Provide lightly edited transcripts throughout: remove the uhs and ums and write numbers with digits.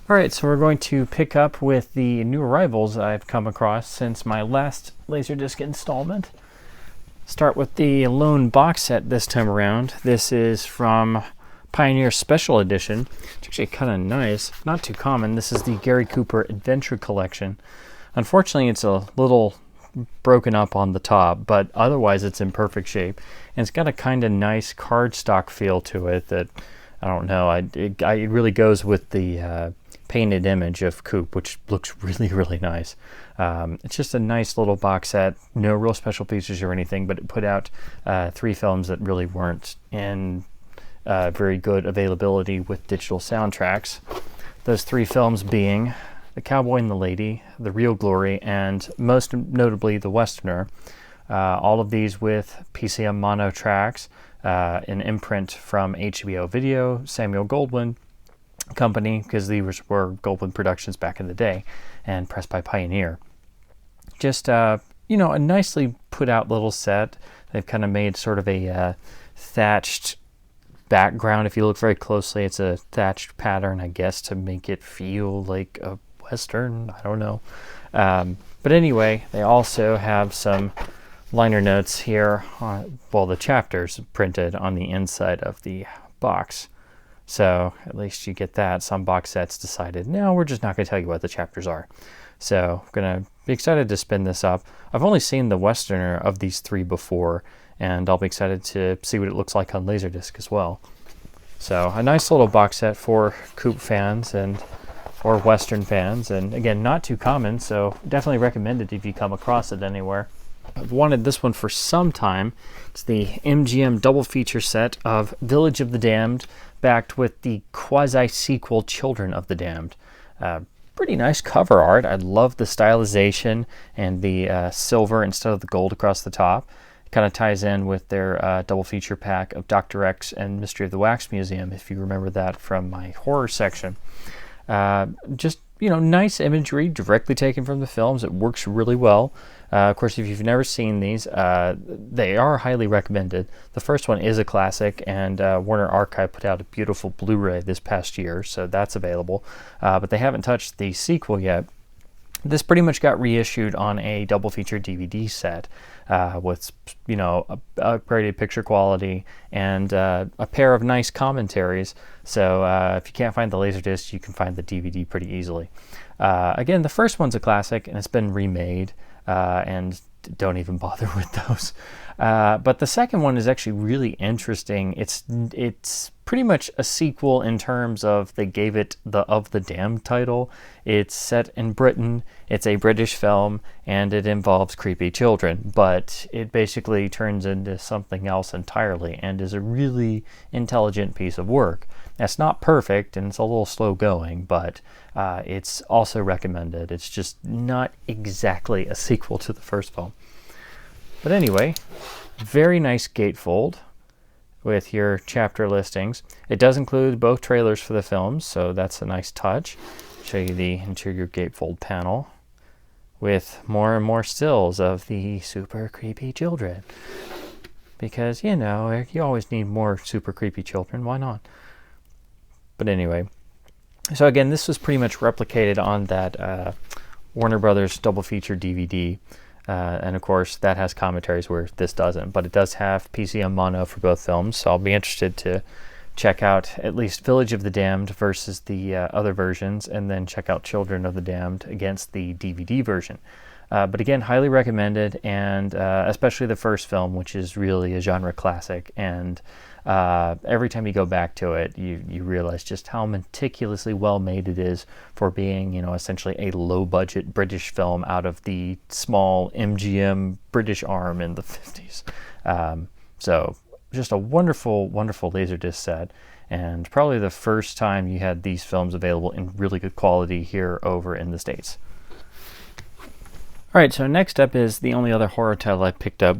Alright, so we're going to pick up with the new arrivals I've come across since my last Laserdisc installment. Start with the lone box set this time around. This is from Pioneer Special Edition. It's actually kind of nice, not too common. This is the Gary Cooper Adventure Collection. Unfortunately, it's a little broken up on the top, but otherwise it's in perfect shape. And it's got a kind of nice cardstock feel to it that, I don't know, it really goes with the painted image of Coop, which looks really, really nice. It's just a nice little box set, no real special features or anything, but it put out 3 films that really weren't in very good availability with digital soundtracks. Those 3 films being The Cowboy and the Lady, The Real Glory, and most notably The Westerner. All of these with PCM mono tracks, an imprint from HBO Video, Samuel Goldwyn Company, because these were Goldwyn Productions back in the day, and pressed by Pioneer. Just a nicely put out little set. They've kind of made sort of a thatched background. If you look very closely, it's a thatched pattern, I guess, to make it feel like a Western. I don't know. But anyway, they also have some liner notes here, the chapters printed on the inside of the box. So at least you get that. Some box sets decided, no, we're just not going to tell you what the chapters are. So I'm going to be excited to spin this up. I've only seen the Westerner of these 3 before, and I'll be excited to see what it looks like on Laserdisc as well. So a nice little box set for Coop fans or Western fans, and again, not too common, so definitely recommend it if you come across it anywhere. I've wanted this one for some time. It's the MGM double feature set of Village of the Damned, backed with the quasi-sequel Children of the Damned. Pretty nice cover art. I love the stylization and the silver instead of the gold across the top. It kind of ties in with their double feature pack of Dr. X and Mystery of the Wax Museum, if you remember that from my horror section. Just nice imagery directly taken from the films. It works really well. Of course, if you've never seen these, they are highly recommended. The first one is a classic, and Warner Archive put out a beautiful Blu-ray this past year, so that's available. But they haven't touched the sequel yet. This pretty much got reissued on a double feature DVD set with, upgraded picture quality and a pair of nice commentaries. So if you can't find the Laserdisc, you can find the DVD pretty easily. Again, the first one's a classic, and it's been remade, and don't even bother with those. But the second one is actually really interesting. It's pretty much a sequel in terms of they gave it the Of the Damned title. It's set in Britain, it's a British film, and it involves creepy children, but it basically turns into something else entirely and is a really intelligent piece of work. That's not perfect, and it's a little slow going, but it's also recommended. It's just not exactly a sequel to the first film. But anyway, very nice gatefold with your chapter listings. It does include both trailers for the films, so that's a nice touch. Show you the interior gatefold panel with more and more stills of the super creepy children. Because, you always need more super creepy children. Why not? But anyway, so again, this was pretty much replicated on that Warner Brothers double feature DVD. And of course, that has commentaries where this doesn't, but it does have PCM mono for both films, so I'll be interested to check out at least Village of the Damned versus the other versions, and then check out Children of the Damned against the DVD version. But again, highly recommended, and especially the first film, which is really a genre classic, and every time you go back to it, you realize just how meticulously well made it is for being, essentially a low-budget British film out of the small MGM British arm in the 50s. So just a wonderful, wonderful Laserdisc set, and probably the first time you had these films available in really good quality here over in the States. Alright, so next up is the only other horror title I picked up,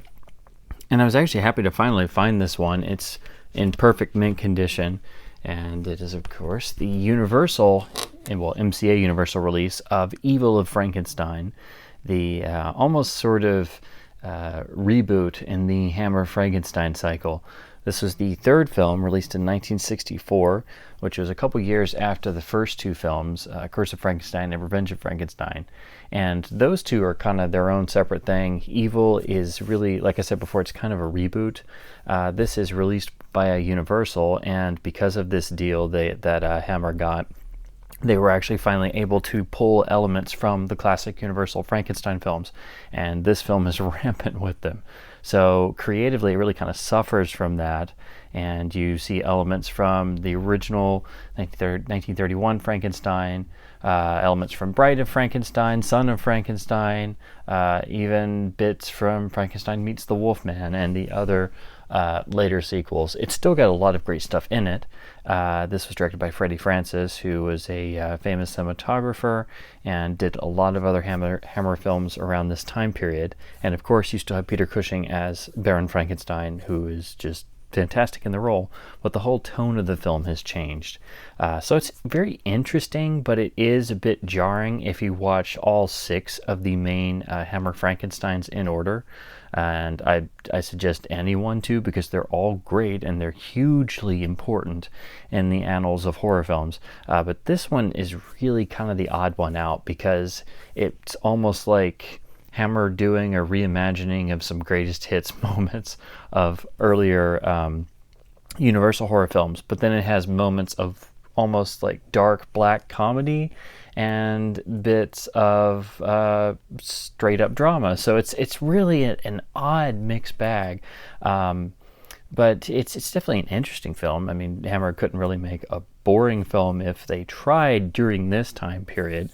and I was actually happy to finally find this one. It's in perfect mint condition, and it is, of course, the MCA Universal release of Evil of Frankenstein, the almost sort of reboot in the Hammer Frankenstein cycle. This was the third film, released in 1964, which was a couple years after the first two films, Curse of Frankenstein and Revenge of Frankenstein. And those two are kind of their own separate thing. Evil is really, like I said before, it's kind of a reboot. This is released by Universal, and because of this deal that Hammer got, they were actually finally able to pull elements from the classic Universal Frankenstein films, and this film is rampant with them. So creatively, it really kind of suffers from that, and you see elements from the original 1931 Frankenstein, elements from Bride of Frankenstein, Son of Frankenstein, even bits from Frankenstein Meets the Wolfman and the other later sequels. It's still got a lot of great stuff in it. This was directed by Freddie Francis, who was a famous cinematographer and did a lot of other Hammer films around this time period. And of course, you still have Peter Cushing as Baron Frankenstein, who is just fantastic in the role, but the whole tone of the film has changed. So it's very interesting, but it is a bit jarring if you watch all 6 of the main Hammer Frankensteins in order. And I suggest anyone to, because they're all great and they're hugely important in the annals of horror films. But this one is really kind of the odd one out, because it's almost like Hammer doing a reimagining of some greatest hits moments of earlier Universal horror films, but then it has moments of almost like dark black comedy and bits of straight up drama. So it's really an odd mixed bag, but it's definitely an interesting film. I mean, Hammer couldn't really make a boring film if they tried during this time period.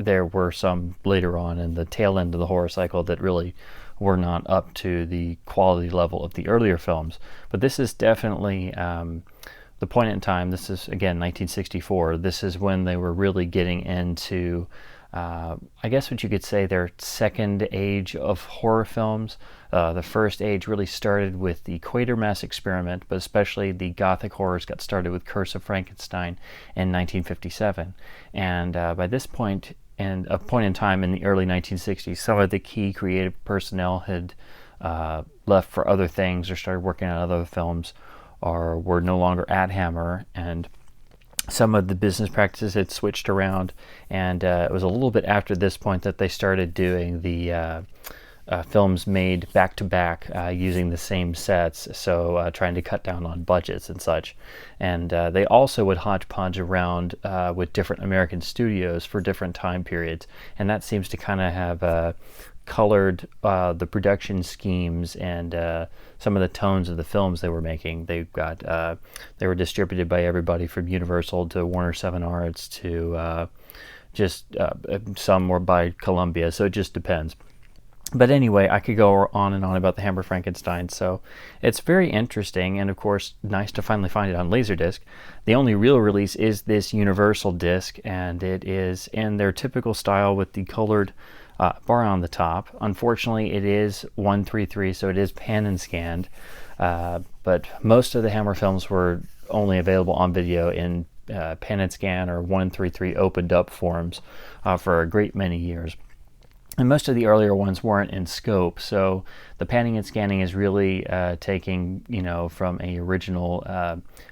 There were some later on in the tail end of the horror cycle that really were not up to the quality level of the earlier films. But this is definitely the point in time. This is, again, 1964. This is when they were really getting into, I guess what you could say, their second age of horror films. The first age really started with the Quatermass experiment, but especially the Gothic horrors got started with Curse of Frankenstein in 1957. And by this point, and a point in time in the early 1960s, some of the key creative personnel had left for other things or started working on other films, or were no longer at Hammer, and some of the business practices had switched around. And it was a little bit after this point that they started doing the films made back to back using the same sets, so trying to cut down on budgets and such. And they also would hodgepodge around with different American studios for different time periods, and that seems to kind of have colored the production schemes and some of the tones of the films they were making. They were distributed by everybody from Universal to Warner 7 Arts to some were by Columbia, so it just depends. But anyway, I could go on and on about the Hammer Frankenstein, so it's very interesting, and of course, nice to finally find it on Laserdisc. The only real release is this Universal disc, and it is in their typical style with the colored bar on the top. Unfortunately, it is 133, so it is pan and scanned, but most of the Hammer films were only available on video in pan and scan or 133 opened up forms for a great many years. And most of the earlier ones weren't in scope, so the panning and scanning is really taking, from a original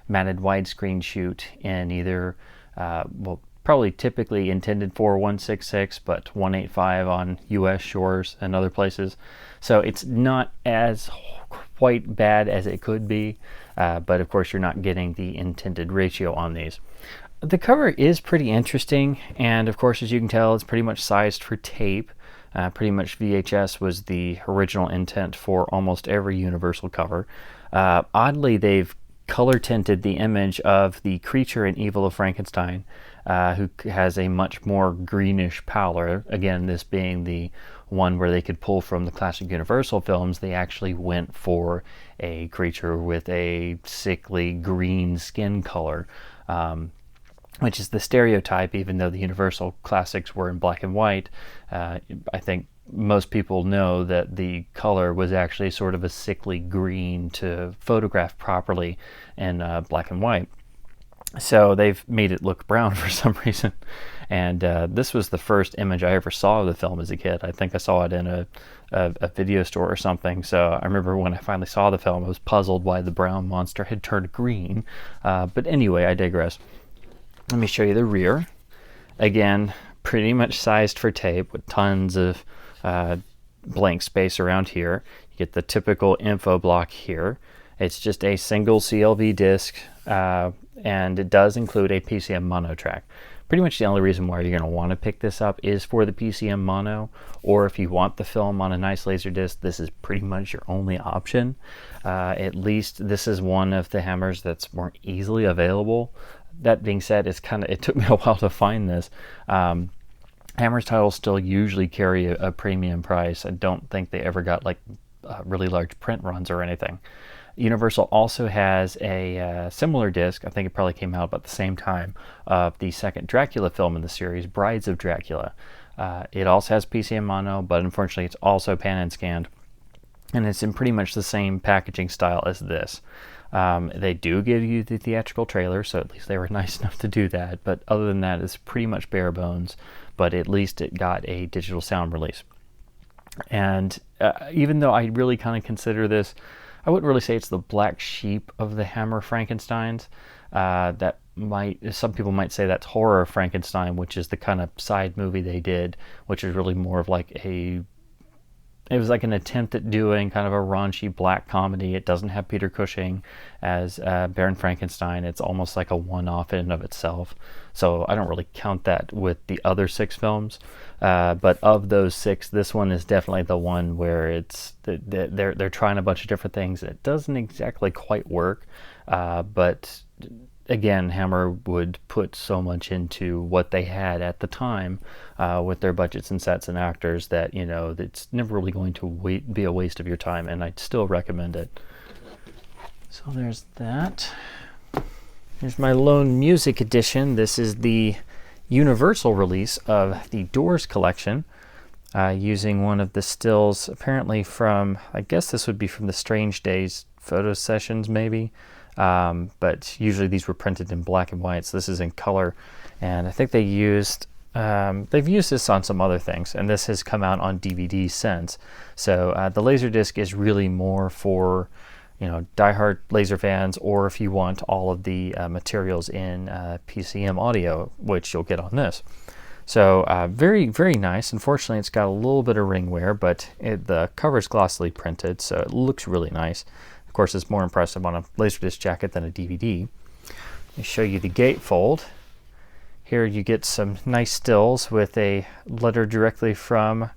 matted widescreen shoot in either, probably typically intended for 166, but 185 on U.S. shores and other places. So it's not as quite bad as it could be, but of course you're not getting the intended ratio on these. The cover is pretty interesting, and of course, as you can tell, it's pretty much sized for tape. Pretty much VHS was the original intent for almost every Universal cover. Oddly, they've color tinted the image of the creature in Evil of Frankenstein, who has a much more greenish pallor. Again, this being the one where they could pull from the classic Universal films. They actually went for a creature with a sickly green skin color, which is the stereotype. Even though the Universal classics were in black and white, I think most people know that the color was actually sort of a sickly green to photograph properly in black and white. So they've made it look brown for some reason. And this was the first image I ever saw of the film as a kid. I think I saw it in a video store or something. So I remember when I finally saw the film, I was puzzled why the brown monster had turned green. But anyway, I digress. Let me show you the rear. Again, pretty much sized for tape with tons of blank space around here. You get the typical info block here. It's just a single CLV disc, and it does include a PCM mono track. Pretty much the only reason why you're going to want to pick this up is for the PCM mono, or if you want the film on a nice Laserdisc, this is pretty much your only option. At least this is one of the hammers that's more easily available. That being said, it took me a while to find this. Hammer's titles still usually carry a premium price. I don't think they ever got like really large print runs or anything. Universal also has a similar disc. I think it probably came out about the same time of the second Dracula film in the series, Brides of Dracula. It also has PCM mono, but unfortunately it's also pan and scanned, and it's in pretty much the same packaging style as this. They do give you the theatrical trailer, so at least they were nice enough to do that, but other than that, it's pretty much bare bones, but at least it got a digital sound release. And even though I really kind of consider this, I wouldn't really say it's the black sheep of the Hammer Frankensteins. Some people might say that's Horror Frankenstein, which is the kind of side movie they did, which is really more of like it was like an attempt at doing kind of a raunchy black comedy. It doesn't have Peter Cushing as Baron Frankenstein. It's almost like a one-off in and of itself. So I don't really count that with the other 6 films. But of those 6, this one is definitely the one where they're trying a bunch of different things. It doesn't exactly quite work, but again, Hammer would put so much into what they had at the time with their budgets and sets and actors that, it's never really going to be a waste of your time, and I'd still recommend it. So there's that. Here's my Lone Music edition. This is the Universal release of the Doors collection, using one of the stills apparently from, I guess this would be from the Strange Days photo sessions maybe. But usually these were printed in black and white, so this is in color, and I think they've used this on some other things, and this has come out on DVD since. So the Laserdisc is really more for diehard laser fans, or if you want all of the materials in PCM audio, which you'll get on this. So very, very nice. Unfortunately, it's got a little bit of ring wear, but the cover's glossily printed, so it looks really nice. Of course, it's more impressive on a Laserdisc jacket than a DVD. Let me show you the gatefold. Here you get some nice stills with a letter directly from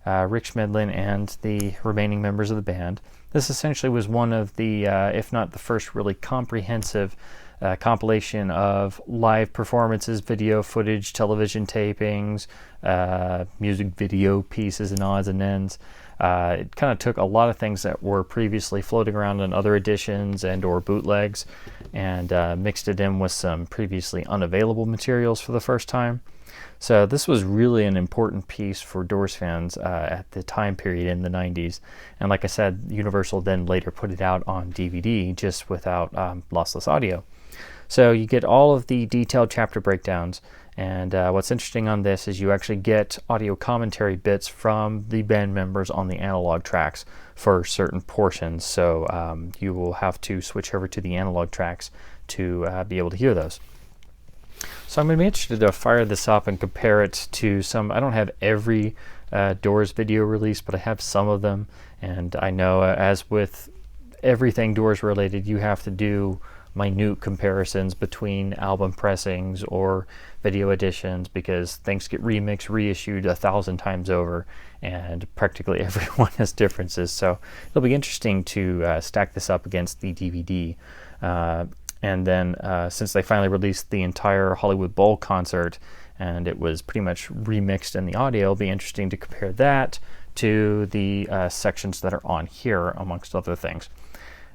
Rick Schmidlin and the remaining members of the band. This essentially was one of the, if not the first really comprehensive compilation of live performances, video footage, television tapings, music video pieces and odds and ends. It kind of took a lot of things that were previously floating around in other editions and or bootlegs, and mixed it in with some previously unavailable materials for the first time. So this was really an important piece for Doors fans at the time period in the 90s. And like I said, Universal then later put it out on DVD just without lossless audio. So you get all of the detailed chapter breakdowns, and what's interesting on this is you actually get audio commentary bits from the band members on the analog tracks for certain portions. So you will have to switch over to the analog tracks to be able to hear those. So I'm going to be interested to fire this up and compare it to some. I don't have every Doors video release, but I have some of them, and I know as with everything Doors related, you have to do minute comparisons between album pressings or video editions because things get remixed, reissued 1,000 times over, and practically everyone has differences. So it'll be interesting to stack this up against the DVD. And then since they finally released the entire Hollywood Bowl concert and it was pretty much remixed in the audio, it'll be interesting to compare that to the sections that are on here, amongst other things.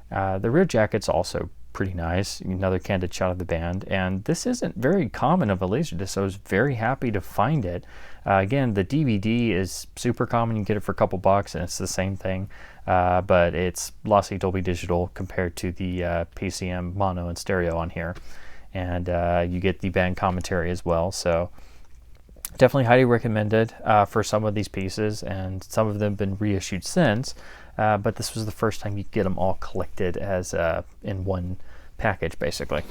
The rear jacket's also pretty nice, another candid shot of the band, and this isn't very common of a Laserdisc, so I was very happy to find it. Again, the DVD is super common, you can get it for a couple bucks and it's the same thing, but it's lossy Dolby Digital compared to the PCM mono and stereo on here. and you get the band commentary as well. So definitely highly recommended for some of these pieces, and some of them have been reissued since, but this was the first time you could get them all collected as in one package, basically.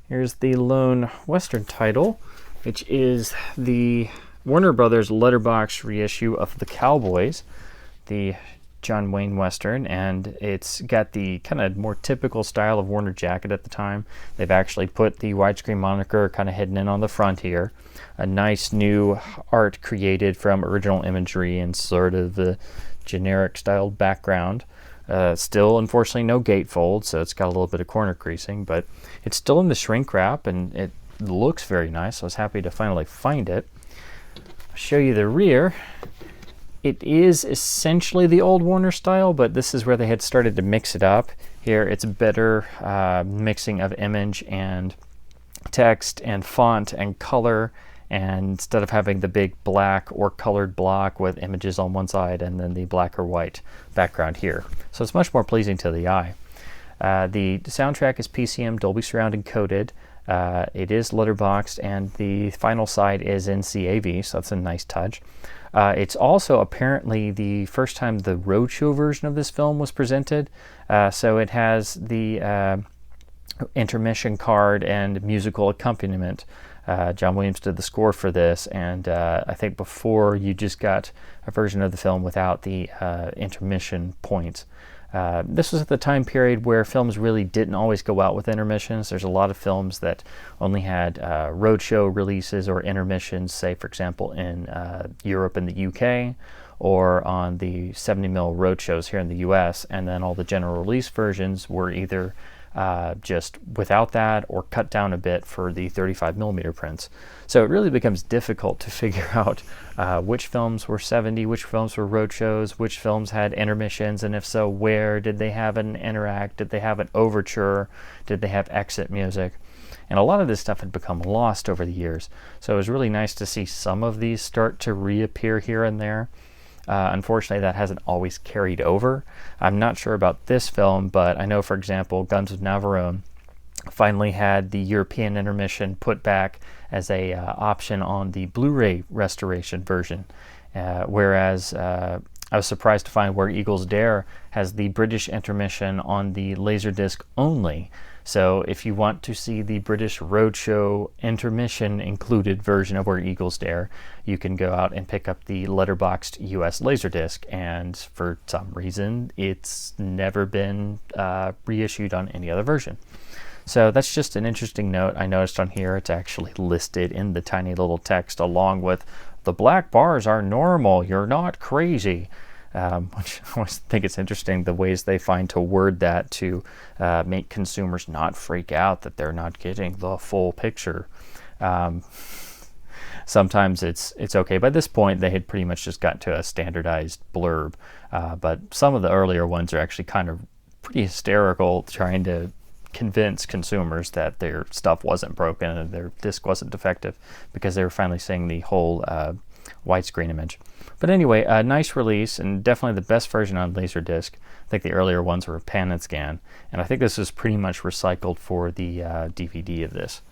Here's the lone Western title, which is the Warner Brothers letterbox reissue of The Cowboys, the John Wayne Western, and it's got the kind of more typical style of Warner jacket at the time. They've actually put the widescreen moniker kind of hidden in on the front here. A nice new art created from original imagery and sort of the generic styled background. Still, unfortunately, no gatefold, so it's got a little bit of corner creasing, but it's still in the shrink wrap, and it looks very nice. I was happy to finally find it. I'll show you the rear. It is essentially the old Warner style, but this is where they had started to mix it up. Here it's a better mixing of image and text and font and color, and instead of having the big black or colored block with images on one side and then the black or white background here. So it's much more pleasing to the eye. The soundtrack is PCM Dolby Surround encoded. It is letterboxed, and the final side is in CAV, so that's a nice touch. It's also apparently the first time the roadshow version of this film was presented, so it has the intermission card and musical accompaniment. John Williams did the score for this, and I think before you just got a version of the film without the intermission points. This was at the time period where films really didn't always go out with intermissions. There's a lot of films that only had roadshow releases or intermissions, say, for example, in Europe and the UK, or on the 70mm roadshows here in the US, and then all the general release versions were either just without that or cut down a bit for the 35mm prints. So it really becomes difficult to figure out which films were 70, which films were roadshows, which films had intermissions, and if so, where. Did they have an interact? Did they have an overture? Did they have exit music? And a lot of this stuff had become lost over the years. So it was really nice to see some of these start to reappear here and there. Unfortunately, that hasn't always carried over. I'm not sure about this film, but I know, for example, Guns of Navarone finally had the European intermission put back as a option on the Blu-ray restoration version, whereas I was surprised to find Where Eagles Dare has the British intermission on the Laserdisc only. So if you want to see the British Roadshow intermission included version of Where Eagles Dare, you can go out and pick up the letterboxed US Laserdisc, and for some reason it's never been reissued on any other version. So that's just an interesting note. I noticed on here it's actually listed in the tiny little text along with "the black bars are normal, you're not crazy." Which I always think it's interesting the ways they find to word that to make consumers not freak out that they're not getting the full picture. Sometimes it's okay. By this point, they had pretty much just got to a standardized blurb, but some of the earlier ones are actually kind of pretty hysterical, trying to convince consumers that their stuff wasn't broken and their disc wasn't defective, because they were finally seeing the whole widescreen image. But anyway, a nice release, and definitely the best version on Laserdisc. I think the earlier ones were pan and scan, and I think this is pretty much recycled for the DVD of this.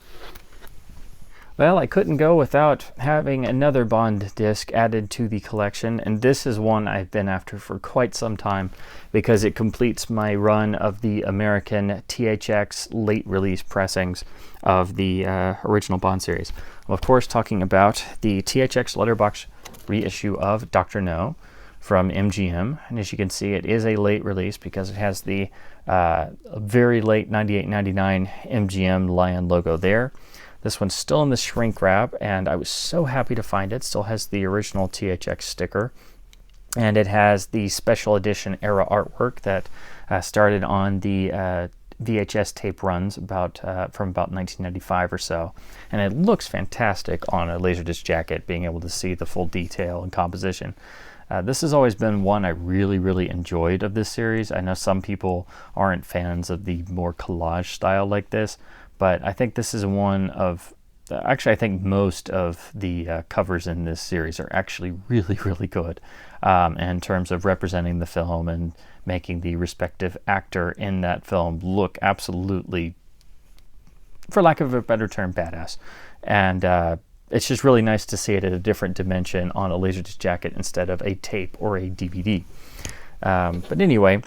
Well, I couldn't go without having another Bond disc added to the collection, and this is one I've been after for quite some time because it completes my run of the American THX late release pressings of the original Bond series. Well, of course, talking about the THX letterbox reissue of Dr. No from MGM, and as you can see, it is a late release because it has the very late 98-99 MGM Lion logo there. This one's still in the shrink wrap, and I was so happy to find it. Still has the original THX sticker, and it has the special edition era artwork that started on the VHS tape runs from about 1995 or so, and it looks fantastic on a Laserdisc jacket, being able to see the full detail and composition. This has always been one I really enjoyed of this series. I know some people aren't fans of the more collage style like this, but I think this is one of, actually I think most of the covers in this series are actually really good in terms of representing the film and making the respective actor in that film look absolutely for lack of a better term, badass. And it's just really nice to see it at a different dimension on a Laserdisc jacket instead of a tape or a DVD. But anyway,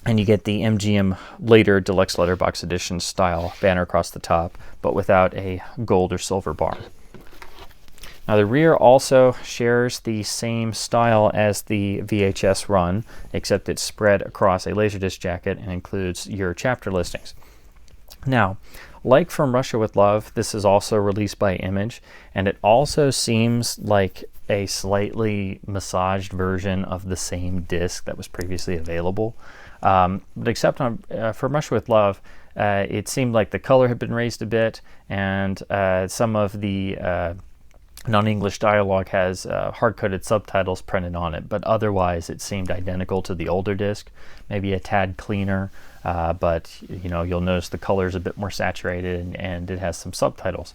and you get the MGM later Deluxe Letterbox Edition style banner across the top, but without a gold or silver bar. Now the rear also shares the same style as the VHS run, except it's spread across a Laserdisc jacket and includes your chapter listings. Now, like From Russia with Love, this is also released by Image, and it also seems like a slightly massaged version of the same disc that was previously available. But except on From Russia with Love, it seemed like the color had been raised a bit, and some of the non-English dialogue has hard-coded subtitles printed on it, but otherwise it seemed identical to the older disc, maybe a tad cleaner, but you'll notice the color is a bit more saturated, and it has some subtitles,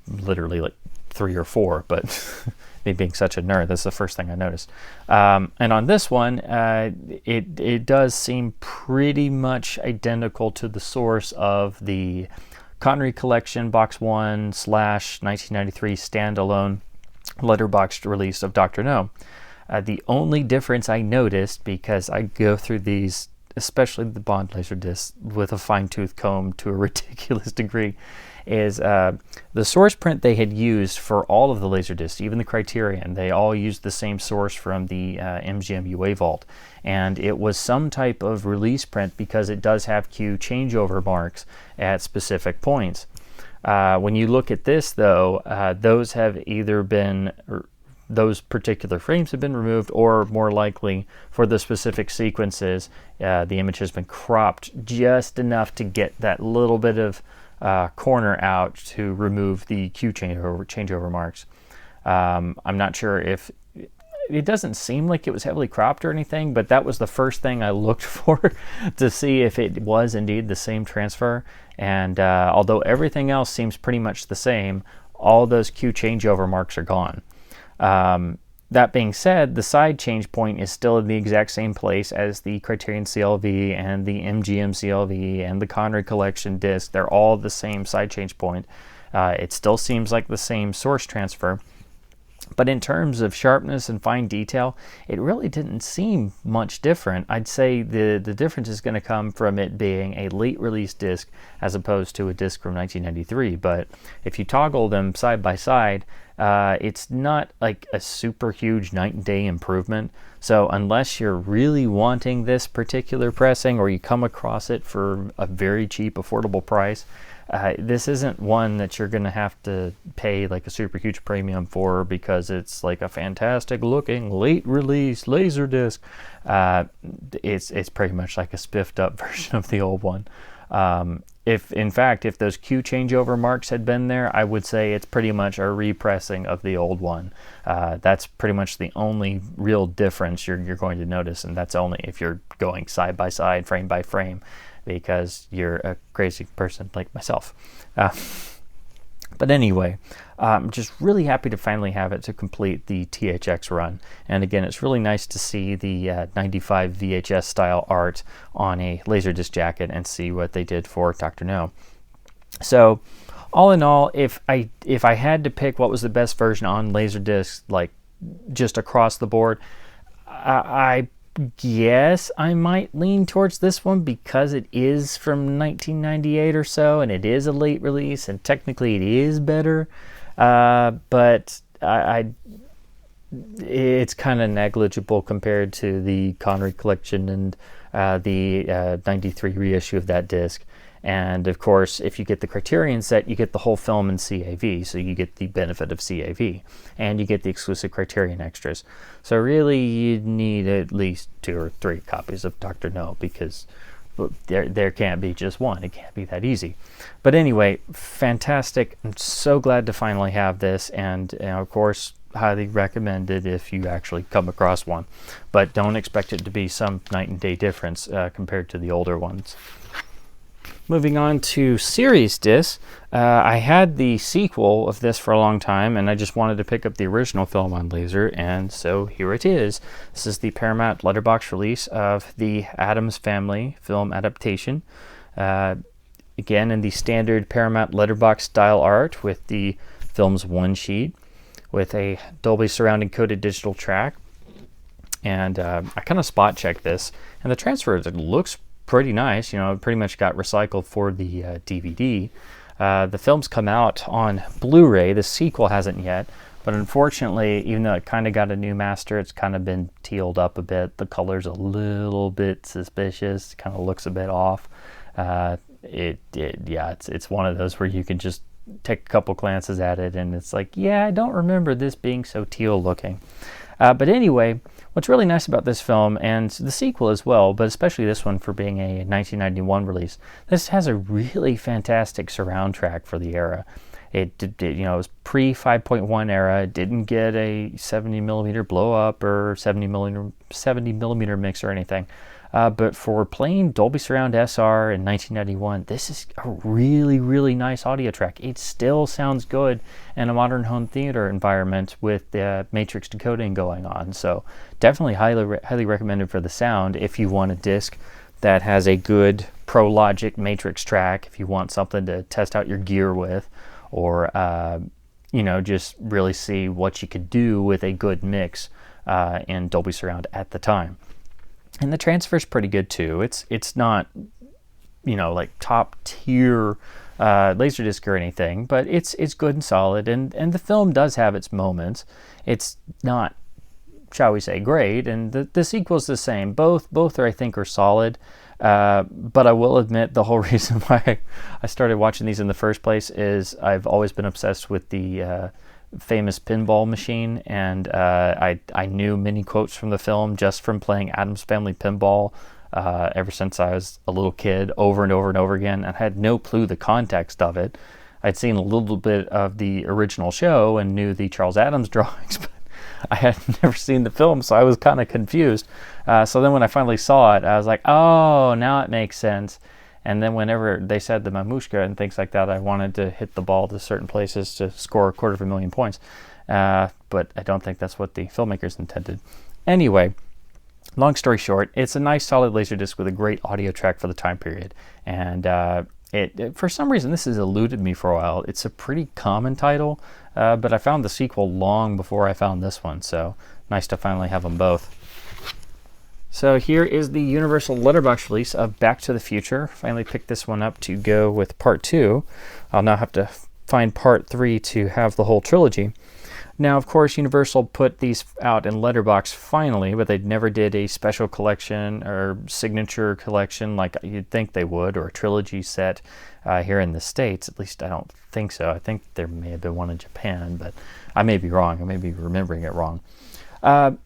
literally like 3 or 4, but me being such a nerd, that's the first thing I noticed. And on this one, it does seem pretty much identical to the source of the Connery Collection Box 1 / 1993 standalone letterboxed release of Dr. No. The only difference I noticed, because I go through these, especially the Bond Laserdiscs, with a fine-tooth comb to a ridiculous degree, is the source print they had used for all of the Laserdiscs, even the Criterion. They all used the same source from the MGM UA Vault, and it was some type of release print because it does have Q changeover marks at specific points. When you look at this, though, those have either been, those particular frames have been removed, or more likely for the specific sequences, the image has been cropped just enough to get that little bit of corner out to remove the Q changeover marks. I'm not sure if it doesn't seem like it was heavily cropped or anything, but that was the first thing I looked for to see if it was indeed the same transfer. And although everything else seems pretty much the same, all those Q changeover marks are gone. That being said, the side change point is still in the exact same place as the Criterion CLV and the MGM CLV and the Connery Collection disc. They're all the same side change point. It still seems like the same source transfer. But in terms of sharpness and fine detail, it really didn't seem much different. I'd say the difference is going to come from it being a late release disc as opposed to a disc from 1993. But if you toggle them side by side, it's not like a super huge night and day improvement. So unless you're really wanting this particular pressing, or you come across it for a very cheap, affordable price, this isn't one that you're going to have to pay like a super huge premium for because it's like a fantastic looking late release Laserdisc. It's pretty much like a spiffed up version of the old one. If in fact, if those Q changeover marks had been there, I would say it's pretty much a repressing of the old one. That's pretty much the only real difference you're going to notice, and that's only if you're going side by side, frame by frame, because you're a crazy person like myself. But anyway, I'm just really happy to finally have it to complete the THX run. And again, it's really nice to see the 95 VHS style art on a Laserdisc jacket and see what they did for Dr. No. So all in all, if I had to pick what was the best version on Laserdisc, like just across the board, I guess I might lean towards this one because it is from 1998 or so, and it is a late release, and technically it is better. But it's kind of negligible compared to the Connery Collection and the 93 reissue of that disc. And of course, if you get the Criterion set, you get the whole film in CAV, so you get the benefit of CAV, and you get the exclusive Criterion extras. So really, you need at least 2 or 3 copies of Dr. No, because there can't be just one. It can't be that easy. But anyway, fantastic. I'm so glad to finally have this, and of course, highly recommend it if you actually come across one. But don't expect it to be some night and day difference compared to the older ones. Moving on to series discs, I had the sequel of this for a long time, and I just wanted to pick up the original film on laser, and so here it is. This is the Paramount letterbox release of the Addams Family film adaptation. again in the standard Paramount letterbox style art with the film's one sheet with a Dolby Surround encoded digital track. And I kind of spot checked this, and the transfer looks pretty nice. You know, it pretty much got recycled for the DVD. The film's come out on Blu-ray. The sequel hasn't yet, but unfortunately, even though it kind of got a new master, it's kind of been tealed up a bit. The color's a little bit suspicious. It kind of looks a bit off. It's one of those where you can just take a couple glances at it, and it's like, yeah, I don't remember this being so teal looking. But anyway, what's really nice about this film, and the sequel as well, but especially this one for being a 1991 release, this has a really fantastic surround track for the era. It was pre 5.1 era. It didn't get a 70 millimeter blow up or 70 millimeter mix or anything. But for plain Dolby Surround SR in 1991, this is a really, really nice audio track. It still sounds good in a modern home theater environment with the matrix decoding going on. So definitely highly recommended for the sound if you want a disc that has a good Pro Logic matrix track, if you want something to test out your gear with, or just really see what you could do with a good mix in Dolby Surround at the time. And the transfer's pretty good too. It's not, like top tier Laserdisc or anything, but it's good and solid. And the film does have its moments. It's not, shall we say, great. And the sequel's the same. Both are, I think, are solid. But I will admit the whole reason why I started watching these in the first place is I've always been obsessed with the famous pinball machine, and I knew many quotes from the film just from playing Addams Family Pinball ever since I was a little kid, over and over and over again, and I had no clue the context of it. I'd seen a little bit of the original show and knew the Charles Addams drawings, but I had never seen the film, so I was kind of confused. So then when I finally saw it, I was like, oh, now it makes sense. And then whenever they said the mamushka and things like that, I wanted to hit the ball to certain places to score 250,000 points. But I don't think that's what the filmmakers intended. Anyway, long story short, it's a nice solid Laserdisc with a great audio track for the time period. And it for some reason, this has eluded me for a while. It's a pretty common title, but I found the sequel long before I found this one. So nice to finally have them both. So here is the Universal Letterbox release of Back to the Future. Finally picked this one up to go with part 2. I'll now have to find part 3 to have the whole trilogy. Now, of course, Universal put these out in letterbox finally, but they never did a special collection or signature collection like you'd think they would, or a trilogy set here in the States. At least I don't think so. I think there may have been one in Japan, but I may be wrong. I may be remembering it wrong.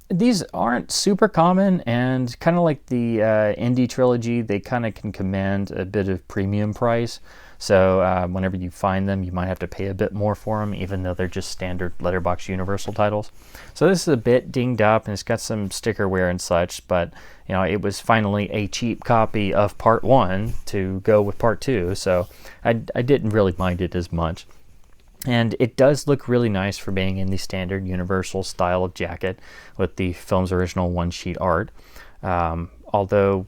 These aren't super common, and kind of like the indie trilogy, they kind of can command a bit of premium price. So whenever you find them, you might have to pay a bit more for them, even though they're just standard letterbox Universal titles. So this is a bit dinged up, and it's got some sticker wear and such, but it was finally a cheap copy of part 1 to go with part 2, so I didn't really mind it as much. And it does look really nice for being in the standard Universal style of jacket with the film's original one-sheet art. Although,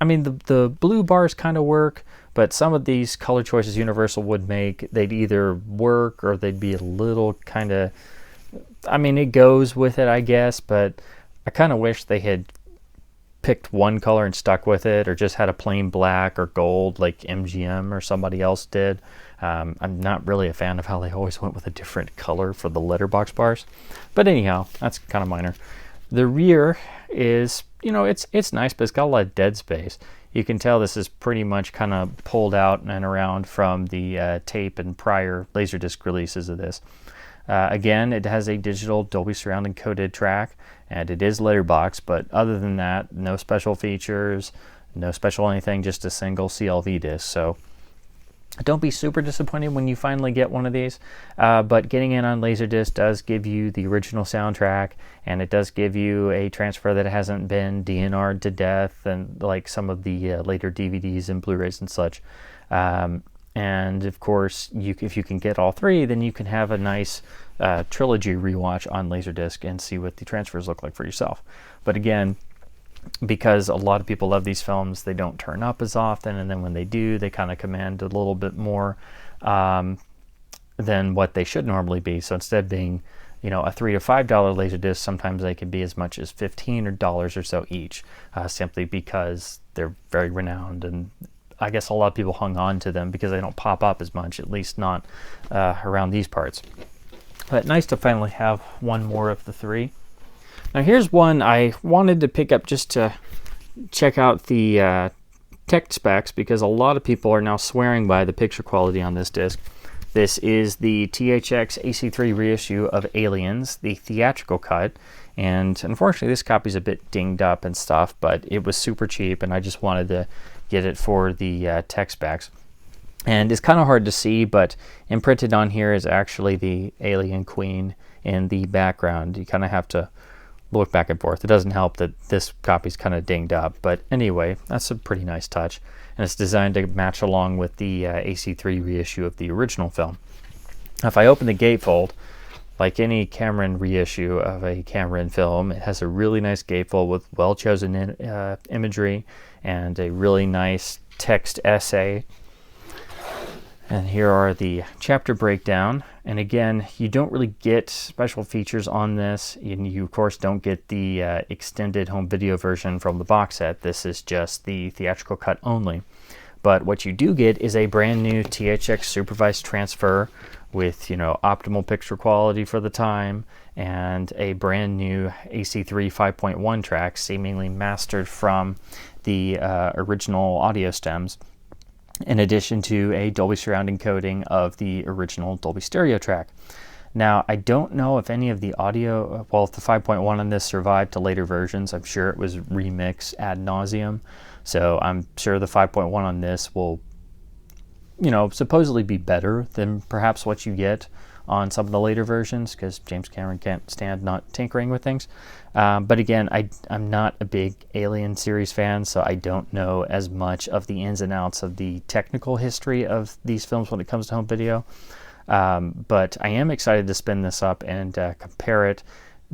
the blue bars kind of work, but some of these color choices Universal would make, they'd either work or they'd be a little kind of... it goes with it, I guess, but I kind of wish they had picked one color and stuck with it, or just had a plain black or gold like MGM or somebody else did. I'm not really a fan of how they always went with a different color for the letterbox bars, but anyhow, that's kind of minor. The rear is, it's nice, but it's got a lot of dead space. You can tell this is pretty much kind of pulled out and around from the tape and prior Laserdisc releases of this. Again, it has a digital Dolby Surround encoded track, and it is letterbox, but other than that, no special features, no special anything, just a single CLV disc. So don't be super disappointed when you finally get one of these, but getting in on Laserdisc does give you the original soundtrack, and it does give you a transfer that hasn't been DNR'd to death, and like some of the later DVDs and Blu-rays and such. And of course, if you can get all three, then you can have a nice trilogy rewatch on Laserdisc and see what the transfers look like for yourself. But again, because a lot of people love these films, they don't turn up as often, and then when they do, they kind of command a little bit more than what they should normally be. So instead of being, you know, a $3 to $5 Laserdisc, sometimes they can be as much as $15 or so each, simply because they're very renowned, and I guess a lot of people hung on to them because they don't pop up as much, at least not around these parts. But nice to finally have one more of the three. Now here's one I wanted to pick up just to check out the tech specs, because a lot of people are now swearing by the picture quality on this disc. This is the THX AC3 reissue of Aliens, the theatrical cut, and unfortunately this copy's a bit dinged up and stuff, but it was super cheap and I just wanted to get it for the tech specs. And it's kind of hard to see, but imprinted on here is actually the alien queen in the background. You kind of have to look back and forth. It doesn't help that this copy's kind of dinged up, but anyway, that's a pretty nice touch, and it's designed to match along with the AC3 reissue of the original film. Now, if I open the gatefold, like any Cameron reissue of a Cameron film, it has a really nice gatefold with well-chosen imagery and a really nice text essay. And here are the chapter breakdown. And again, you don't really get special features on this. You of course don't get the extended home video version from the box set. This is just the theatrical cut only. But what you do get is a brand new THX supervised transfer with, you know, optimal picture quality for the time, and a brand new AC3 5.1 track seemingly mastered from the original audio stems, in addition to a Dolby Surround encoding of the original Dolby Stereo track. Now, I don't know if any of the audio, well, if the 5.1 on this survived to later versions. I'm sure it was remixed ad nauseum, so I'm sure the 5.1 on this will, you know, supposedly be better than perhaps what you get on some of the later versions, because James Cameron can't stand not tinkering with things. But again, I'm not a big Alien series fan, so I don't know as much of the ins and outs of the technical history of these films when it comes to home video. But I am excited to spin this up and compare it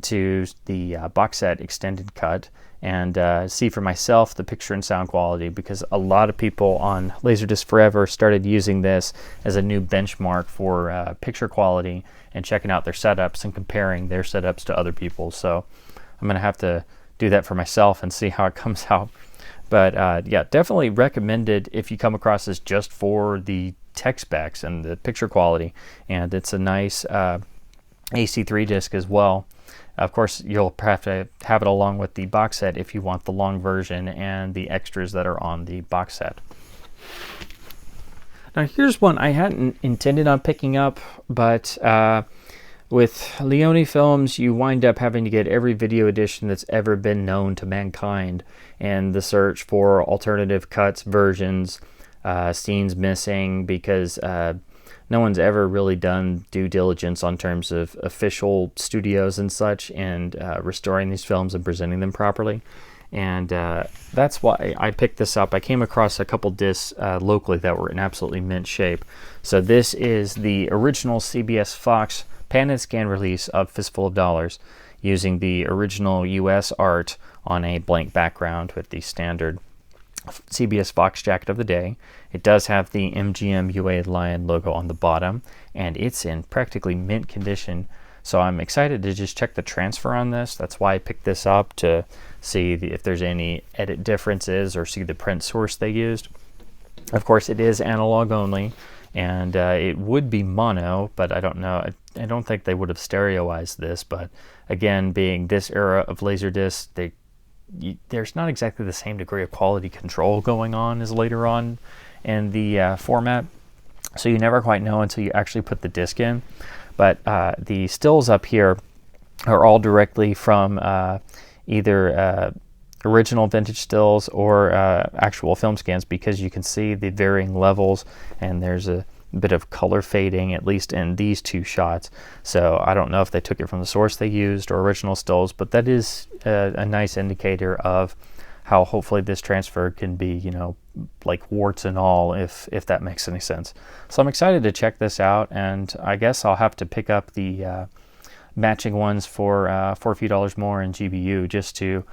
to the box set extended cut, and see for myself the picture and sound quality, because a lot of people on Laserdisc Forever started using this as a new benchmark for picture quality and checking out their setups and comparing their setups to other people's. So I'm going to have to do that for myself and see how it comes out. But yeah, definitely recommended if you come across this just for the tech specs and the picture quality. And it's a nice AC3 disc as well. Of course, you'll have to have it along with the box set if you want the long version and the extras that are on the box set. Now here's one I hadn't intended on picking up, but with Leone Films, you wind up having to get every video edition that's ever been known to mankind, and the search for alternative cuts, versions, scenes missing, because no one's ever really done due diligence on terms of official studios and such, and restoring these films and presenting them properly. And that's why I picked this up. I came across a couple discs locally that were in absolutely mint shape. So this is the original CBS Fox pan and scan release of Fistful of Dollars, using the original US art on a blank background with the standard CBS Fox jacket of the day. It does have the MGM UA Lion logo on the bottom, and it's in practically mint condition. So I'm excited to just check the transfer on this. That's why I picked this up, to see if there's any edit differences or see the print source they used. Of course, it is analog only, and it would be mono, but I don't know. I don't think they would have stereoized this, but again, being this era of Laserdisc, there's not exactly the same degree of quality control going on as later on in the format, so you never quite know until you actually put the disc in. But the stills up here are all directly from either original vintage stills or actual film scans, because you can see the varying levels, and there's a bit of color fading, at least in these two shots. So I don't know if they took it from the source they used or original stills, but that is a nice indicator of how hopefully this transfer can be, you know, like warts and all, if that makes any sense. So I'm excited to check this out, and I guess I'll have to pick up the matching ones for a few dollars more in GBU, just to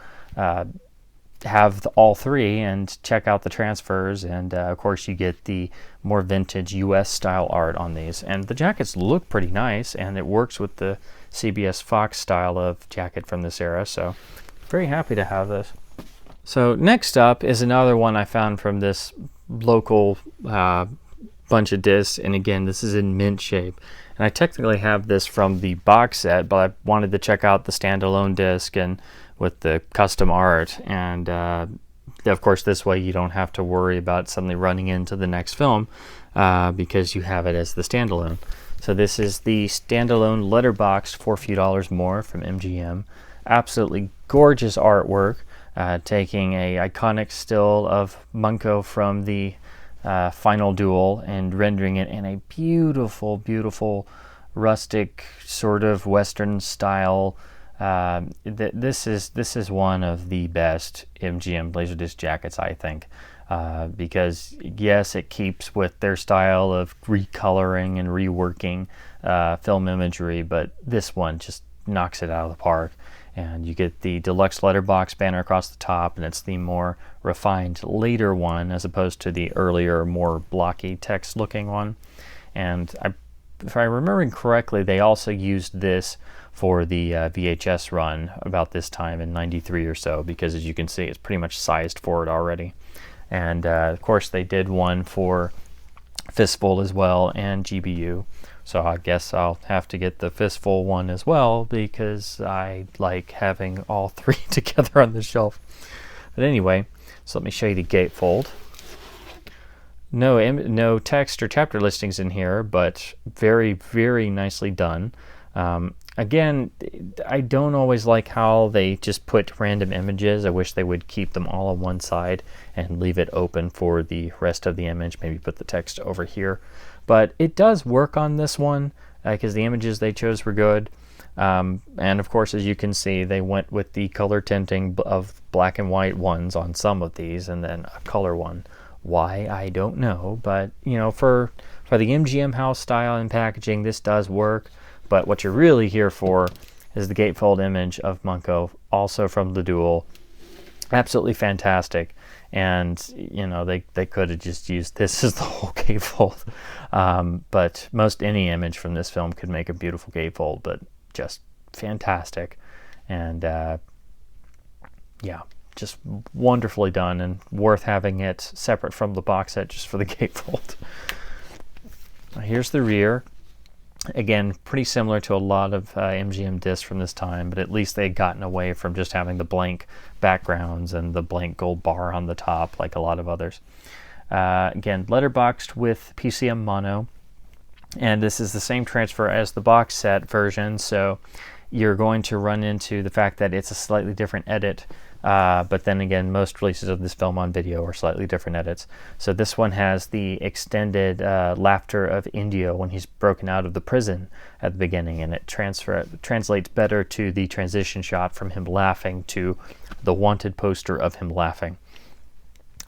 have all three and check out the transfers, and of course you get the more vintage US style art on these, and the jackets look pretty nice, and it works with the CBS Fox style of jacket from this era, so very happy to have this. So next up is another one I found from this local bunch of discs, and again, this is in mint shape, and I technically have this from the box set, but I wanted to check out the standalone disc and with the custom art, and of course this way you don't have to worry about suddenly running into the next film because you have it as the standalone. So this is the standalone letterboxed for a few dollars more from MGM. Absolutely gorgeous artwork, taking a iconic still of Munko from the final Duel and rendering it in a beautiful, beautiful rustic sort of Western style. This is one of the best MGM Laserdisc jackets, I think, because yes, it keeps with their style of recoloring and reworking film imagery, but this one just knocks it out of the park. And you get the deluxe letterbox banner across the top, and it's the more refined later one as opposed to the earlier, more blocky text looking one. And if I'm remembering correctly, they also used this for the VHS run about this time in '93 or so, because as you can see, it's pretty much sized for it already. And of course, they did one for Fistful as well and GBU. So I guess I'll have to get the Fistful one as well, because I like having all three together on the shelf. But anyway, so let me show you the gatefold. No text or chapter listings in here, but very, very nicely done. Again, I don't always like how they just put random images. I wish they would keep them all on one side and leave it open for the rest of the image. Maybe put the text over here. But it does work on this one because the images they chose were good. And of course, as you can see, they went with the color tinting of black and white ones on some of these, and then a color one. Why, I don't know. But, you know, for the MGM house style and packaging, this does work. But what you're really here for is the gatefold image of Munko, also from the Duel. Absolutely fantastic. And, you know, they could have just used this as the whole gatefold. But most any image from this film could make a beautiful gatefold, but just fantastic. And, yeah, just wonderfully done and worth having it separate from the box set just for the gatefold. Here's the rear. Again, pretty similar to a lot of MGM discs from this time, but at least they had gotten away from just having the blank backgrounds and the blank gold bar on the top like a lot of others. Again, letterboxed with PCM mono, and this is the same transfer as the box set version, so you're going to run into the fact that it's a slightly different edit. But then again, most releases of this film on video are slightly different edits. So this one has the extended laughter of Indio when he's broken out of the prison at the beginning, and it translates better to the transition shot from him laughing to the wanted poster of him laughing.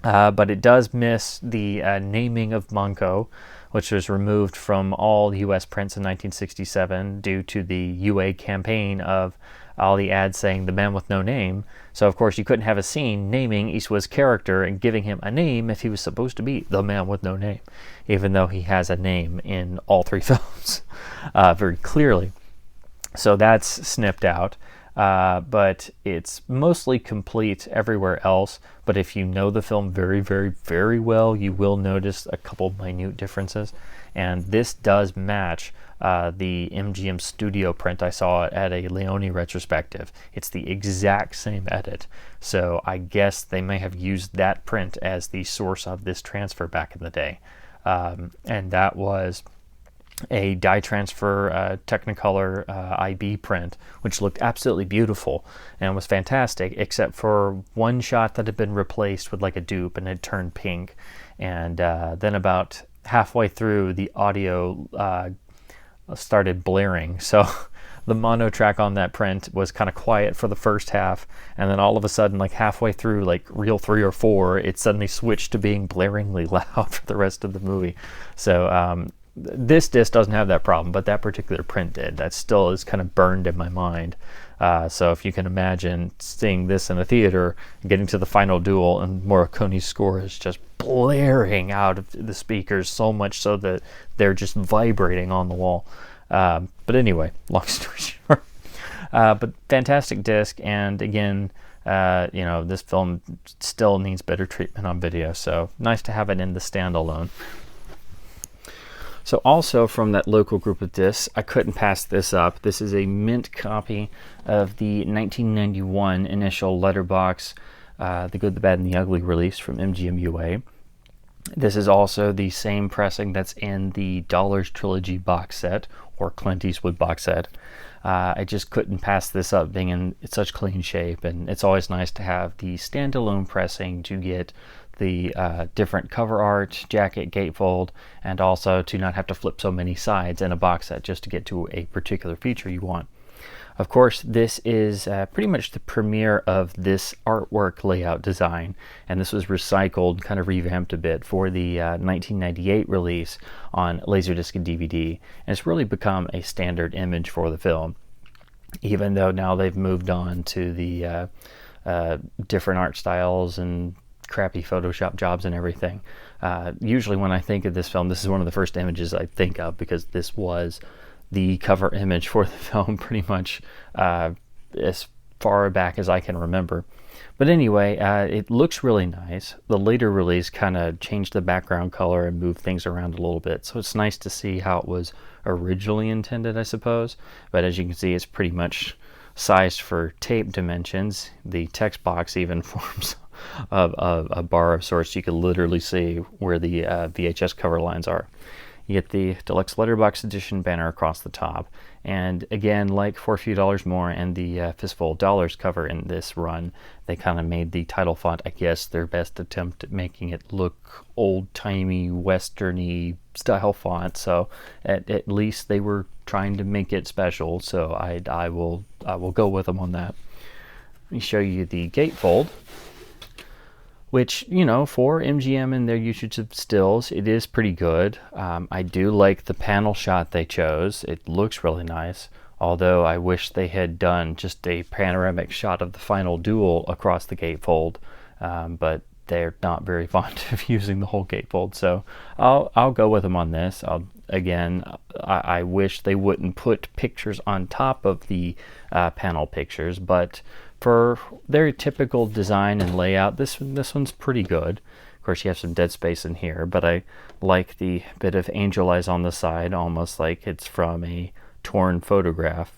But it does miss the naming of Munko, which was removed from all U.S. prints in 1967 due to the UA campaign of all the ads saying the man with no name. So of course you couldn't have a scene naming Eastwood's character and giving him a name if he was supposed to be the man with no name, even though he has a name in all three films very clearly. So that's snipped out. But it's mostly complete everywhere else. But if you know the film very, very, very well, you will notice a couple minute differences. And this does match the MGM studio print I saw at a Leone retrospective. It's the exact same edit. So I guess they may have used that print as the source of this transfer back in the day. And that was a dye transfer Technicolor IB print, which looked absolutely beautiful and was fantastic, except for one shot that had been replaced with like a dupe and had turned pink. And then about halfway through, the audio started blaring. So the mono track on that print was kind of quiet for the first half, and then all of a sudden, like halfway through like reel 3 or 4, it suddenly switched to being blaringly loud for the rest of the movie. So this disc doesn't have that problem, but that particular print did. That still is kind of burned in my mind. So if you can imagine seeing this in a theater, getting to the final duel, and Morricone's score is just blaring out of the speakers, so much so that they're just vibrating on the wall. But anyway, long story short. But fantastic disc, and again, you know, this film still needs better treatment on video, so nice to have it in the standalone. So also from that local group of discs, I couldn't pass this up. This is a mint copy of the 1991 initial Letterbox, The Good, the Bad, and the Ugly release from MGM UA. This is also the same pressing that's in the Dollars Trilogy box set, or Clint Eastwood box set. I just couldn't pass this up being in such clean shape, and it's always nice to have the standalone pressing to get the different cover art, jacket, gatefold, and also to not have to flip so many sides in a box set just to get to a particular feature you want. Of course, this is pretty much the premiere of this artwork layout design, and this was recycled, kind of revamped a bit for the 1998 release on Laserdisc and DVD, and it's really become a standard image for the film, even though now they've moved on to the different art styles and crappy Photoshop jobs and everything. Usually when I think of this film, this is one of the first images I think of, because this was the cover image for the film pretty much as far back as I can remember. But anyway, it looks really nice. The later release kind of changed the background color and moved things around a little bit, so it's nice to see how it was originally intended, I suppose. But as you can see, it's pretty much sized for tape dimensions. The text box even forms a bar of sorts. You can literally see where the VHS cover lines are. You get the Deluxe Letterbox Edition banner across the top, and again, like for a few dollars more and the Fistful Dollars cover in this run, they kind of made the title font, I guess, their best attempt at making it look old-timey, westerny style font. So at least they were trying to make it special. So I will go with them on that. Let me show you the gatefold, which, you know, for MGM and their usage of stills, it is pretty good. I do like the panel shot they chose. It looks really nice, although I wish they had done just a panoramic shot of the final duel across the gatefold, but they're not very fond of using the whole gatefold, so I'll go with them on this. I wish they wouldn't put pictures on top of the panel pictures, but for their typical design and layout, this one's pretty good. Of course, you have some dead space in here, but I like the bit of angel eyes on the side, almost like it's from a torn photograph.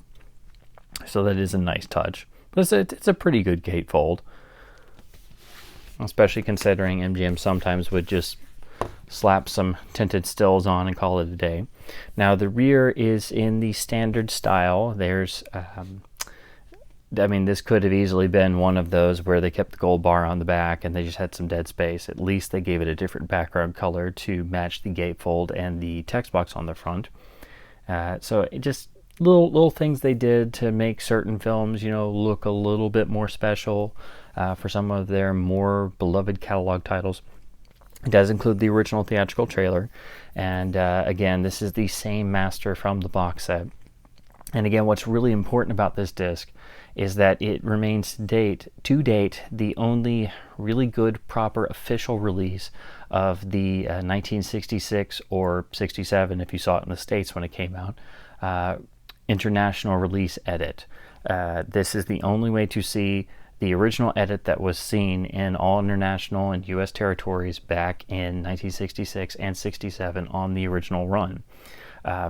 So that is a nice touch. But it's a pretty good gatefold, especially considering MGM sometimes would just slap some tinted stills on and call it a day. Now the rear is in the standard style. There's I mean, this could have easily been one of those where they kept the gold bar on the back and they just had some dead space. At least they gave it a different background color to match the gatefold and the text box on the front. So it just little things they did to make certain films, you know, look a little bit more special for some of their more beloved catalog titles. It does include the original theatrical trailer, and again, this is the same master from the box set. And again, what's really important about this disc is that it remains to date the only really good, proper, official release of the 1966 or 67, if you saw it in the States when it came out, international release edit. This is the only way to see the original edit that was seen in all international and U.S. territories back in 1966 and 67 on the original run.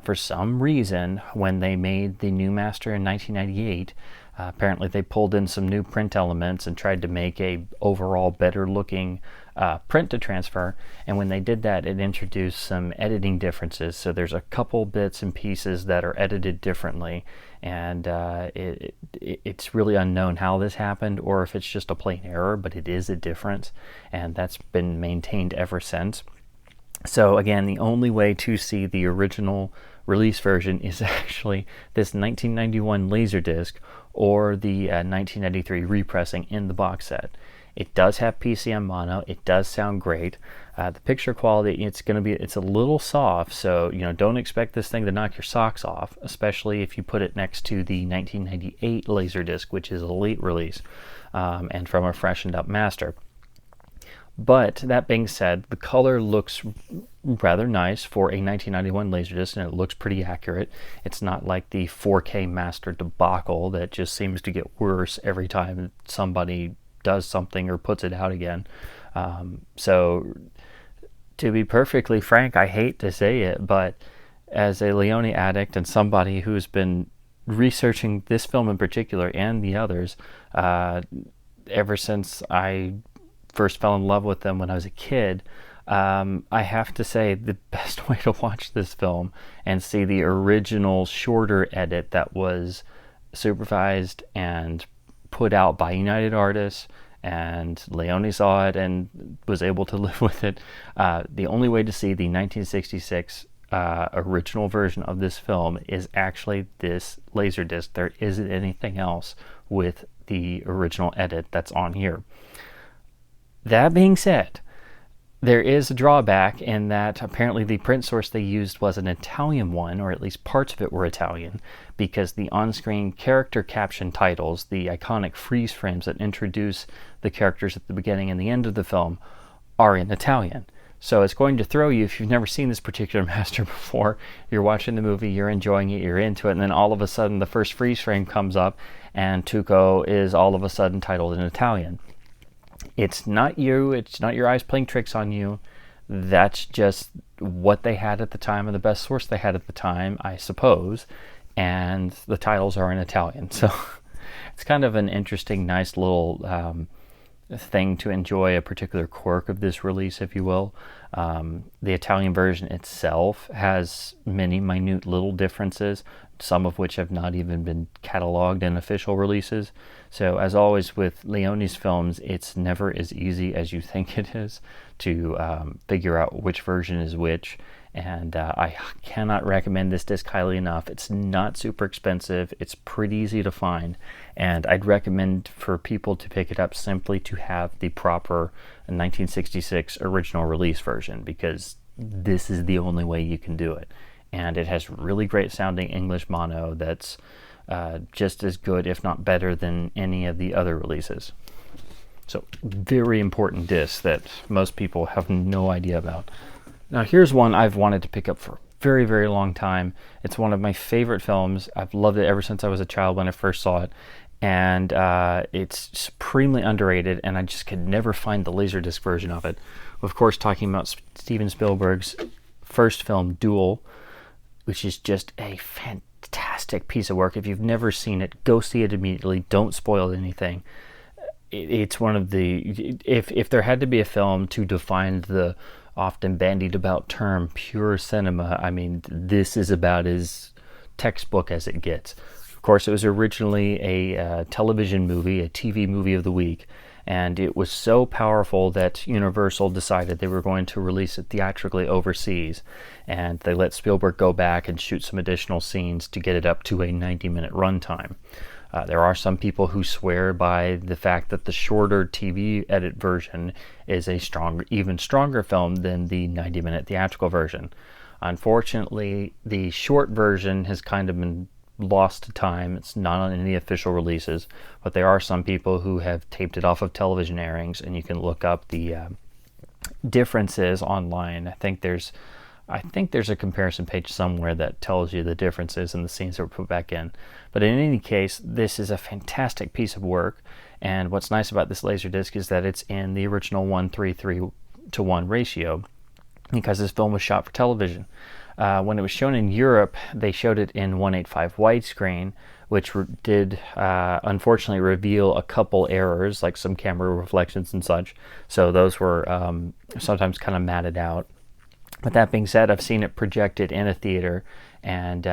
For some reason, when they made the new master in 1998, apparently they pulled in some new print elements and tried to make a overall better looking print to transfer, and when they did that, it introduced some editing differences. So there's a couple bits and pieces that are edited differently, and it's really unknown how this happened or if it's just a plain error, but it is a difference, and that's been maintained ever since. So again, the only way to see the original release version is actually this 1991 Laserdisc or the 1993 repressing in the box set. It does have PCM mono. It does sound great. The picture quality, it's a little soft, so don't expect this thing to knock your socks off, especially if you put it next to the 1998 Laserdisc, which is a late release and from a freshened up master. But that being said, the color looks rather nice for a 1991 Laserdisc, and it looks pretty accurate. It's not like the 4K master debacle that just seems to get worse every time somebody does something or puts it out again. So to be perfectly frank, I hate to say it, but as a Leone addict and somebody who's been researching this film in particular and the others ever since I first fell in love with them when I was a kid, I have to say the best way to watch this film and see the original shorter edit that was supervised and put out by United Artists, and Leone saw it and was able to live with it. The only way to see the 1966 original version of this film is actually this Laserdisc. There isn't anything else with the original edit that's on here. That being said, there is a drawback in that apparently the print source they used was an Italian one, or at least parts of it were Italian, because the on-screen character caption titles, the iconic freeze frames that introduce the characters at the beginning and the end of the film, are in Italian. So it's going to throw you if you've never seen this particular master before. You're watching the movie, you're enjoying it, you're into it, and then all of a sudden the first freeze frame comes up and Tuco is all of a sudden titled in Italian. It's not you, it's not your eyes playing tricks on you. That's just what they had at the time, and the best source they had at the time, I suppose. And the titles are in Italian. So it's kind of an interesting, nice little thing to enjoy, a particular quirk of this release, if you will. The Italian version itself has many minute little differences, some of which have not even been cataloged in official releases. So as always with Leone's films, it's never as easy as you think it is to figure out which version is which. And I cannot recommend this disc highly enough. It's not super expensive. It's pretty easy to find. And I'd recommend for people to pick it up simply to have the proper 1966 original release version, because this is the only way you can do it. And it has really great sounding English mono that's just as good, if not better, than any of the other releases. So very important disc that most people have no idea about. Now here's one I've wanted to pick up for a very, very long time. It's one of my favorite films. I've loved it ever since I was a child when I first saw it. And it's supremely underrated, and I just could never find the Laserdisc version of it. Of course, talking about Steven Spielberg's first film, Duel, which is just a fantastic piece of work. If you've never seen it, go see it immediately. Don't spoil anything. It's one of the... If there had to be a film to define the often bandied about term pure cinema, I mean, this is about as textbook as it gets. Of course, it was originally a television movie, a TV movie of the week, and it was so powerful that Universal decided they were going to release it theatrically overseas, and they let Spielberg go back and shoot some additional scenes to get it up to a 90-minute runtime. There are some people who swear by the fact that the shorter TV edit version is a even stronger film than the 90-minute theatrical version. Unfortunately, the short version has kind of been lost to time. It's not on any official releases, but there are some people who have taped it off of television airings, and you can look up the differences online. I think there's a comparison page somewhere that tells you the differences in the scenes that were put back in. But in any case, this is a fantastic piece of work, and what's nice about this Laserdisc is that it's in the original 1:3:3 ratio, because this film was shot for television. When it was shown in Europe, they showed it in 1:8:5 widescreen, which did unfortunately reveal a couple errors, like some camera reflections and such. So those were sometimes kind of matted out. But that being said, I've seen it projected in a theater and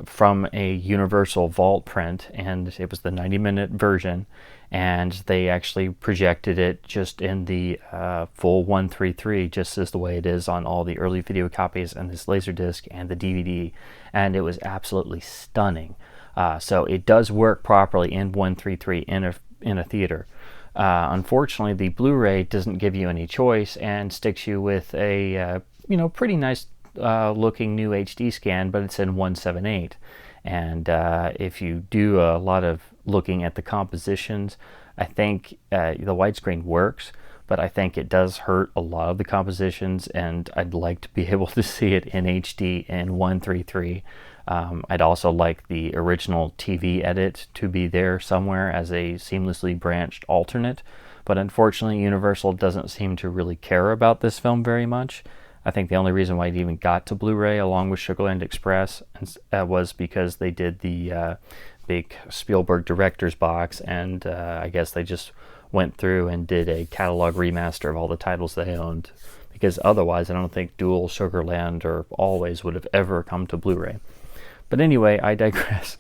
from a Universal Vault print, and it was the 90-minute version, and they actually projected it just in the full 1:3:3, just as the way it is on all the early video copies and this Laserdisc and the DVD, and it was absolutely stunning. So it does work properly in 1:3:3 in a theater. Unfortunately, the Blu-ray doesn't give you any choice and sticks you with a pretty nice looking new HD scan, but it's in 178. And if you do a lot of looking at the compositions, I think the widescreen works, but I think it does hurt a lot of the compositions, and I'd like to be able to see it in HD in 133. I'd also like the original TV edit to be there somewhere as a seamlessly branched alternate, but unfortunately Universal doesn't seem to really care about this film very much. I think the only reason why it even got to Blu-ray along with Sugarland Express was because they did the big Spielberg director's box, and I guess they just went through and did a catalog remaster of all the titles they owned, because otherwise I don't think Duel, Sugarland, or Always would have ever come to Blu-ray. But anyway, I digress.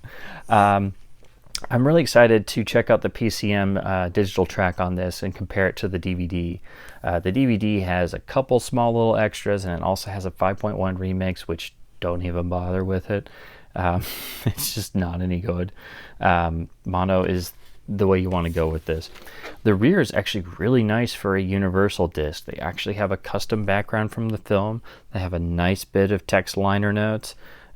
I'm really excited to check out the PCM digital track on this and compare it to the DVD. The DVD has a couple small little extras, and it also has a 5.1 remix, which don't even bother with it. It's just not any good. Mono is the way you want to go with this. The rear is actually really nice for a Universal disc. They actually have a custom background from the film. They have a nice bit of text liner notes.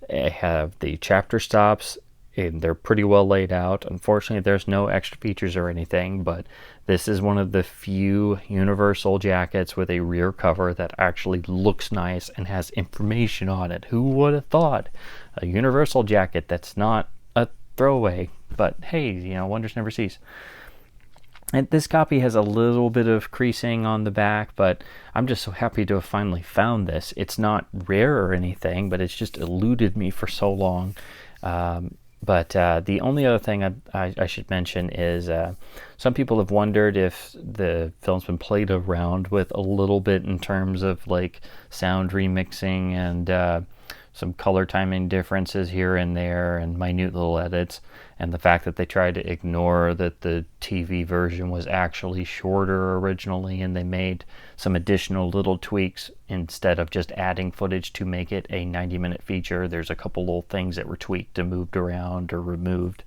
They have the chapter stops, and they're pretty well laid out. Unfortunately, there's no extra features or anything, but this is one of the few Universal jackets with a rear cover that actually looks nice and has information on it. Who would have thought? A Universal jacket that's not a throwaway, but hey, wonders never cease. And this copy has a little bit of creasing on the back, but I'm just so happy to have finally found this. It's not rare or anything, but it's just eluded me for so long. But the only other thing I should mention is some people have wondered if the film's been played around with a little bit in terms of like sound remixing and some color timing differences here and there and minute little edits, and the fact that they tried to ignore that the TV version was actually shorter originally, and they made some additional little tweaks instead of just adding footage to make it a 90-minute feature. There's a couple little things that were tweaked and moved around or removed.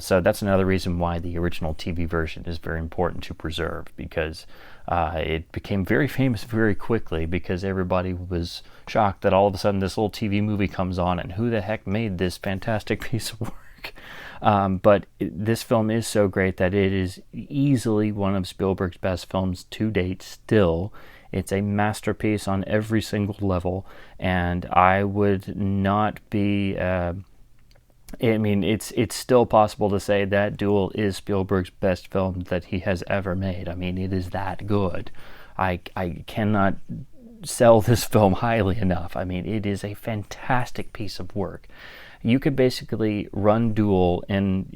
So that's another reason why the original TV version is very important to preserve, because it became very famous very quickly because everybody was shocked that all of a sudden this little TV movie comes on and who the heck made this fantastic piece of work. But this film is so great that it is easily one of Spielberg's best films to date still. It's a masterpiece on every single level, and I would not be... it's still possible to say that Duel is Spielberg's best film that he has ever made. I mean, it is that good. I cannot sell this film highly enough. I mean, it is a fantastic piece of work. You could basically run Duel in,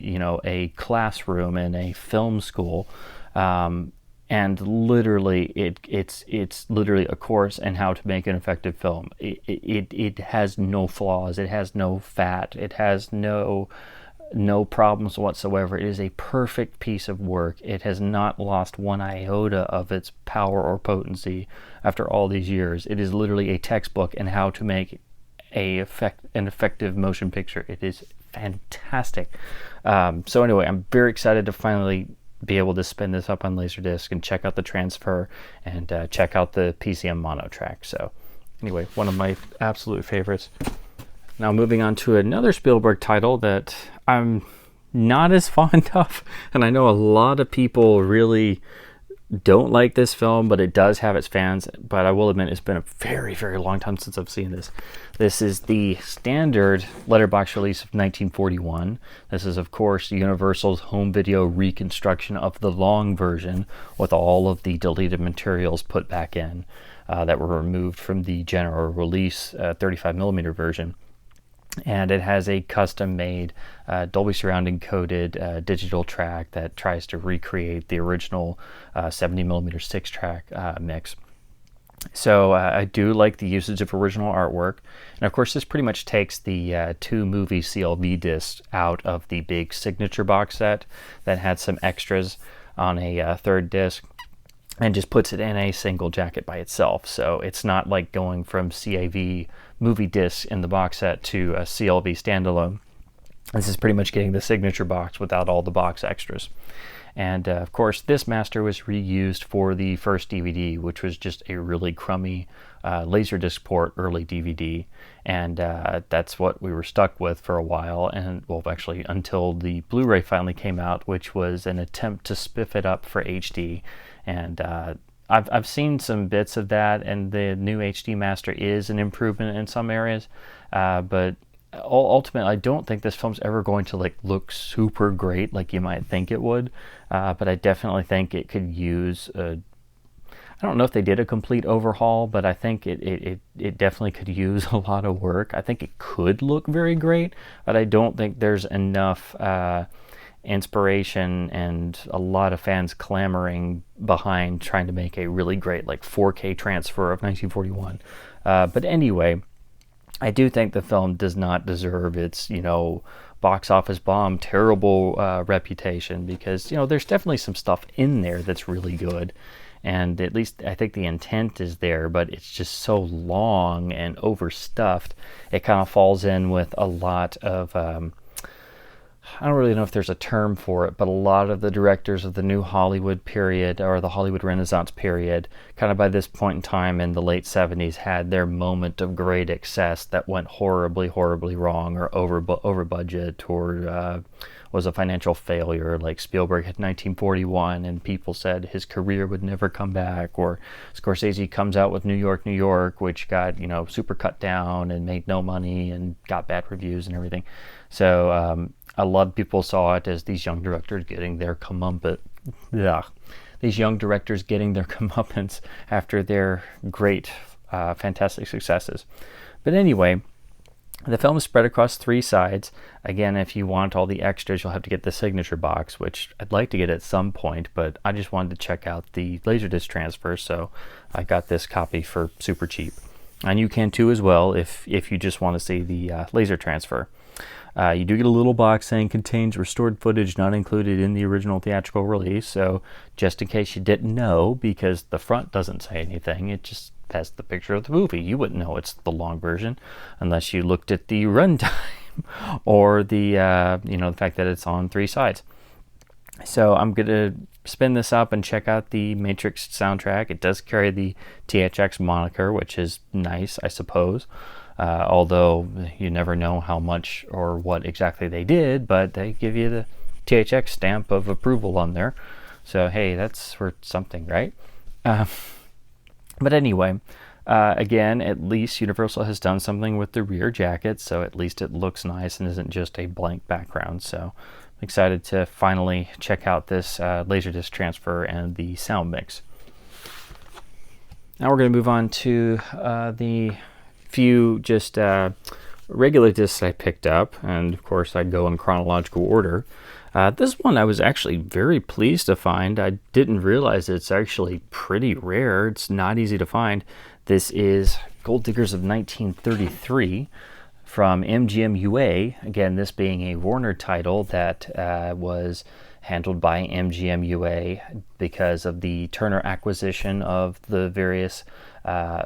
a classroom in a film school, and literally it's literally a course in how to make an effective film. It has no flaws, it has no fat, it has no problems whatsoever. It is a perfect piece of work. It has not lost one iota of its power or potency after all these years. It is literally a textbook in how to make an effective motion picture. It is fantastic. So anyway, I'm very excited to finally be able to spin this up on Laserdisc and check out the transfer and check out the PCM mono track. So anyway, one of my absolute favorites. Now moving on to another Spielberg title that I'm not as fond of, and I know a lot of people really don't like this film, but it does have its fans. But I will admit, it's been a very, very long time since I've seen this. This is the standard letterbox release of 1941. This is, of course, Universal's home video reconstruction of the long version with all of the deleted materials put back in that were removed from the general release 35mm version. And it has a custom-made Dolby Surround encoded digital track that tries to recreate the original 70mm 6-track mix. So I do like the usage of original artwork. And of course, this pretty much takes the two movie CLV discs out of the big signature box set that had some extras on a third disc, and just puts it in a single jacket by itself. So it's not like going from CAV movie discs in the box set to a CLV standalone. This is pretty much getting the signature box without all the box extras. And of course, this master was reused for the first DVD, which was just a really crummy Laserdisc port early DVD. And that's what we were stuck with for a while. And well, actually, until the Blu-ray finally came out, which was an attempt to spiff it up for HD. And I've seen some bits of that, and the new HD master is an improvement in some areas, but ultimately I don't think this film's ever going to like look super great like you might think it would, but I definitely think it could use I don't know if they did a complete overhaul, but I think it definitely could use a lot of work. I think it could look very great, but I don't think there's enough inspiration and a lot of fans clamoring behind trying to make a really great like 4K transfer of 1941. But anyway, I do think the film does not deserve its, box office bomb, terrible reputation, because, there's definitely some stuff in there that's really good. And at least I think the intent is there, but it's just so long and overstuffed. It kind of falls in with a lot of, I don't really know if there's a term for it, but a lot of the directors of the new Hollywood period, or the Hollywood Renaissance period, kind of by this point in time in the late 70s, had their moment of great excess that went horribly, horribly wrong, or over budget, or was a financial failure. Like Spielberg had 1941, and people said his career would never come back. Or Scorsese comes out with New York, New York, which got, super cut down and made no money and got bad reviews and everything. So, a lot of people saw it as these young directors getting their comeuppance. These young directors getting their comeuppance after their great, fantastic successes. But anyway, the film is spread across 3 sides. Again, if you want all the extras, you'll have to get the signature box, which I'd like to get at some point, but I just wanted to check out the Laserdisc transfer, so I got this copy for super cheap. And you can too as well if you just want to see the laser transfer. You do get a little box saying contains restored footage not included in the original theatrical release, so just in case you didn't know, because the front doesn't say anything, it just has the picture of the movie. You wouldn't know it's the long version unless you looked at the runtime or the the fact that it's on 3 sides. So I'm going to spin this up and check out the Matrix soundtrack. It does carry the THX moniker, which is nice, I suppose. Although you never know how much or what exactly they did, but they give you the THX stamp of approval on there. So, hey, that's worth something, right? But anyway, again, at least Universal has done something with the rear jacket, so at least it looks nice and isn't just a blank background. So I'm excited to finally check out this Laserdisc transfer and the sound mix. Now we're going to move on to the few just regular discs I picked up, and of course I'd go in chronological order. This one I was actually very pleased to find. I didn't realize it's actually pretty rare. It's not easy to find. This is Gold Diggers of 1933 from MGM UA. Again, this being a Warner title that was handled by MGM UA because of the Turner acquisition of the various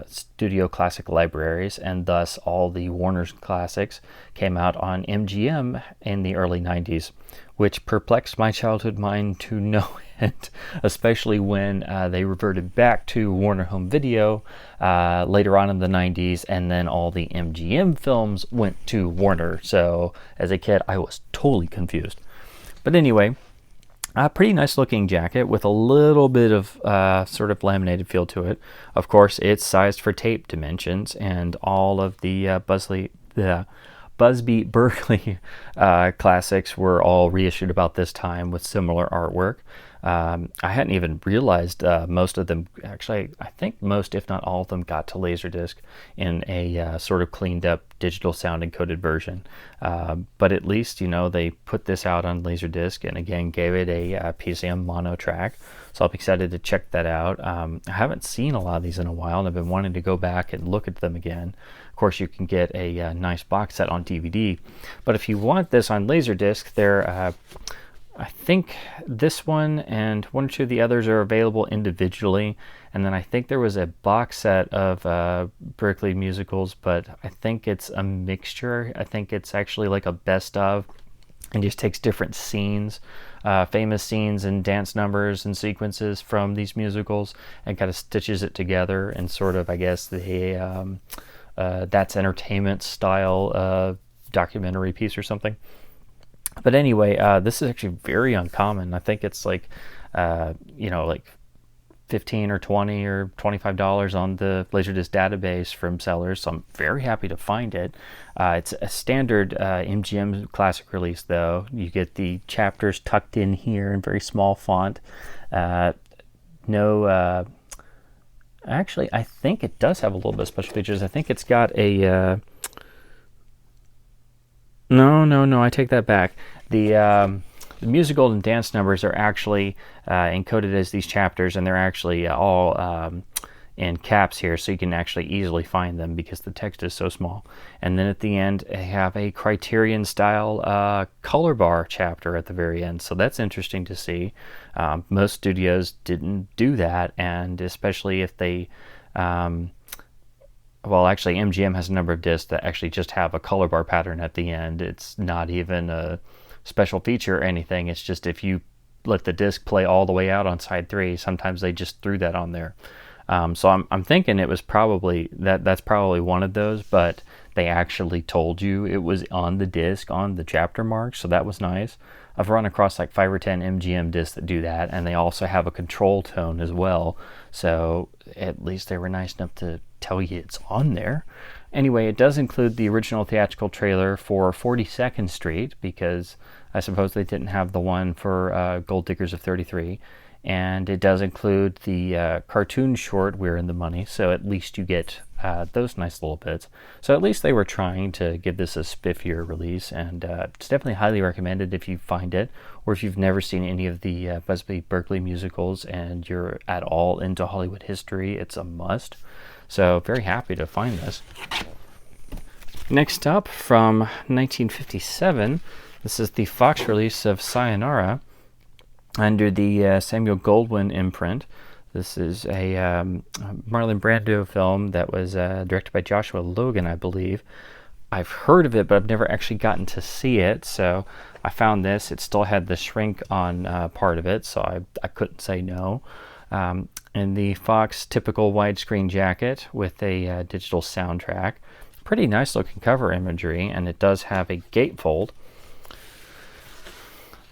studio classic libraries, and thus all the Warner's classics came out on MGM in the early 90s, which perplexed my childhood mind to no end, especially when they reverted back to Warner Home Video later on in the 90s, and then all the MGM films went to Warner. So as a kid, I was totally confused. But anyway, a pretty nice looking jacket with a little bit of sort of laminated feel to it. Of course, it's sized for tape dimensions, and all of the Busby Berkeley classics were all reissued about this time with similar artwork. I hadn't even realized most of them, actually, I think most, if not all of them, got to Laserdisc in a sort of cleaned up digital sound encoded version. But at least, they put this out on Laserdisc and again gave it a PCM mono track. So I'm excited to check that out. I haven't seen a lot of these in a while, and I've been wanting to go back and look at them again. Of course, you can get a nice box set on DVD. But if you want this on Laserdisc, I think this one and one or two of the others are available individually. And then I think there was a box set of Berkeley musicals, but I think it's a mixture. I think it's actually like a best of. and just takes different scenes, famous scenes and dance numbers and sequences from these musicals, and kind of stitches it together in sort of, I guess, the That's Entertainment style documentary piece or something. But anyway, this is actually very uncommon. I think it's like, like 15 or 20 or $25 on the Laserdisc database from sellers, so I'm very happy to find it. It's a standard MGM classic release, though. You get the chapters tucked in here in very small font. Actually, I think it does have a little bit of special features. I think it's got a... No, I take that back. The musical and dance numbers are actually encoded as these chapters, and they're actually all in caps here, so you can actually easily find them because the text is so small. And then at the end, I have a Criterion style color bar chapter at the very end, so that's interesting to see. Most studios didn't do that, and especially if they... well, actually, MGM has a number of discs that actually just have a color bar pattern at the end. It's not even a special feature or anything. It's just if you let the disc play all the way out on side 3, sometimes they just threw that on there. So I'm thinking it was probably that's probably one of those, but they actually told you it was on the disc on the chapter mark, so that was nice. I've run across like 5 or 10 MGM discs that do that, and they also have a control tone as well, so at least they were nice enough to tell you it's on there. Anyway, it does include the original theatrical trailer for 42nd Street, because I suppose they didn't have the one for Gold Diggers of 33. And it does include the cartoon short, We're in the Money, so at least you get those nice little bits. So at least they were trying to give this a spiffier release, and it's definitely highly recommended if you find it, or if you've never seen any of the Busby Berkeley musicals and you're at all into Hollywood history, it's a must. So very happy to find this. Next up, from 1957, this is the Fox release of Sayonara under the Samuel Goldwyn imprint. This is a Marlon Brando film that was directed by Joshua Logan, I believe. I've heard of it, but I've never actually gotten to see it, so I found this. It still had the shrink on part of it, so I couldn't say no. In the Fox typical widescreen jacket with a digital soundtrack. Pretty nice looking cover imagery, and it does have a gatefold.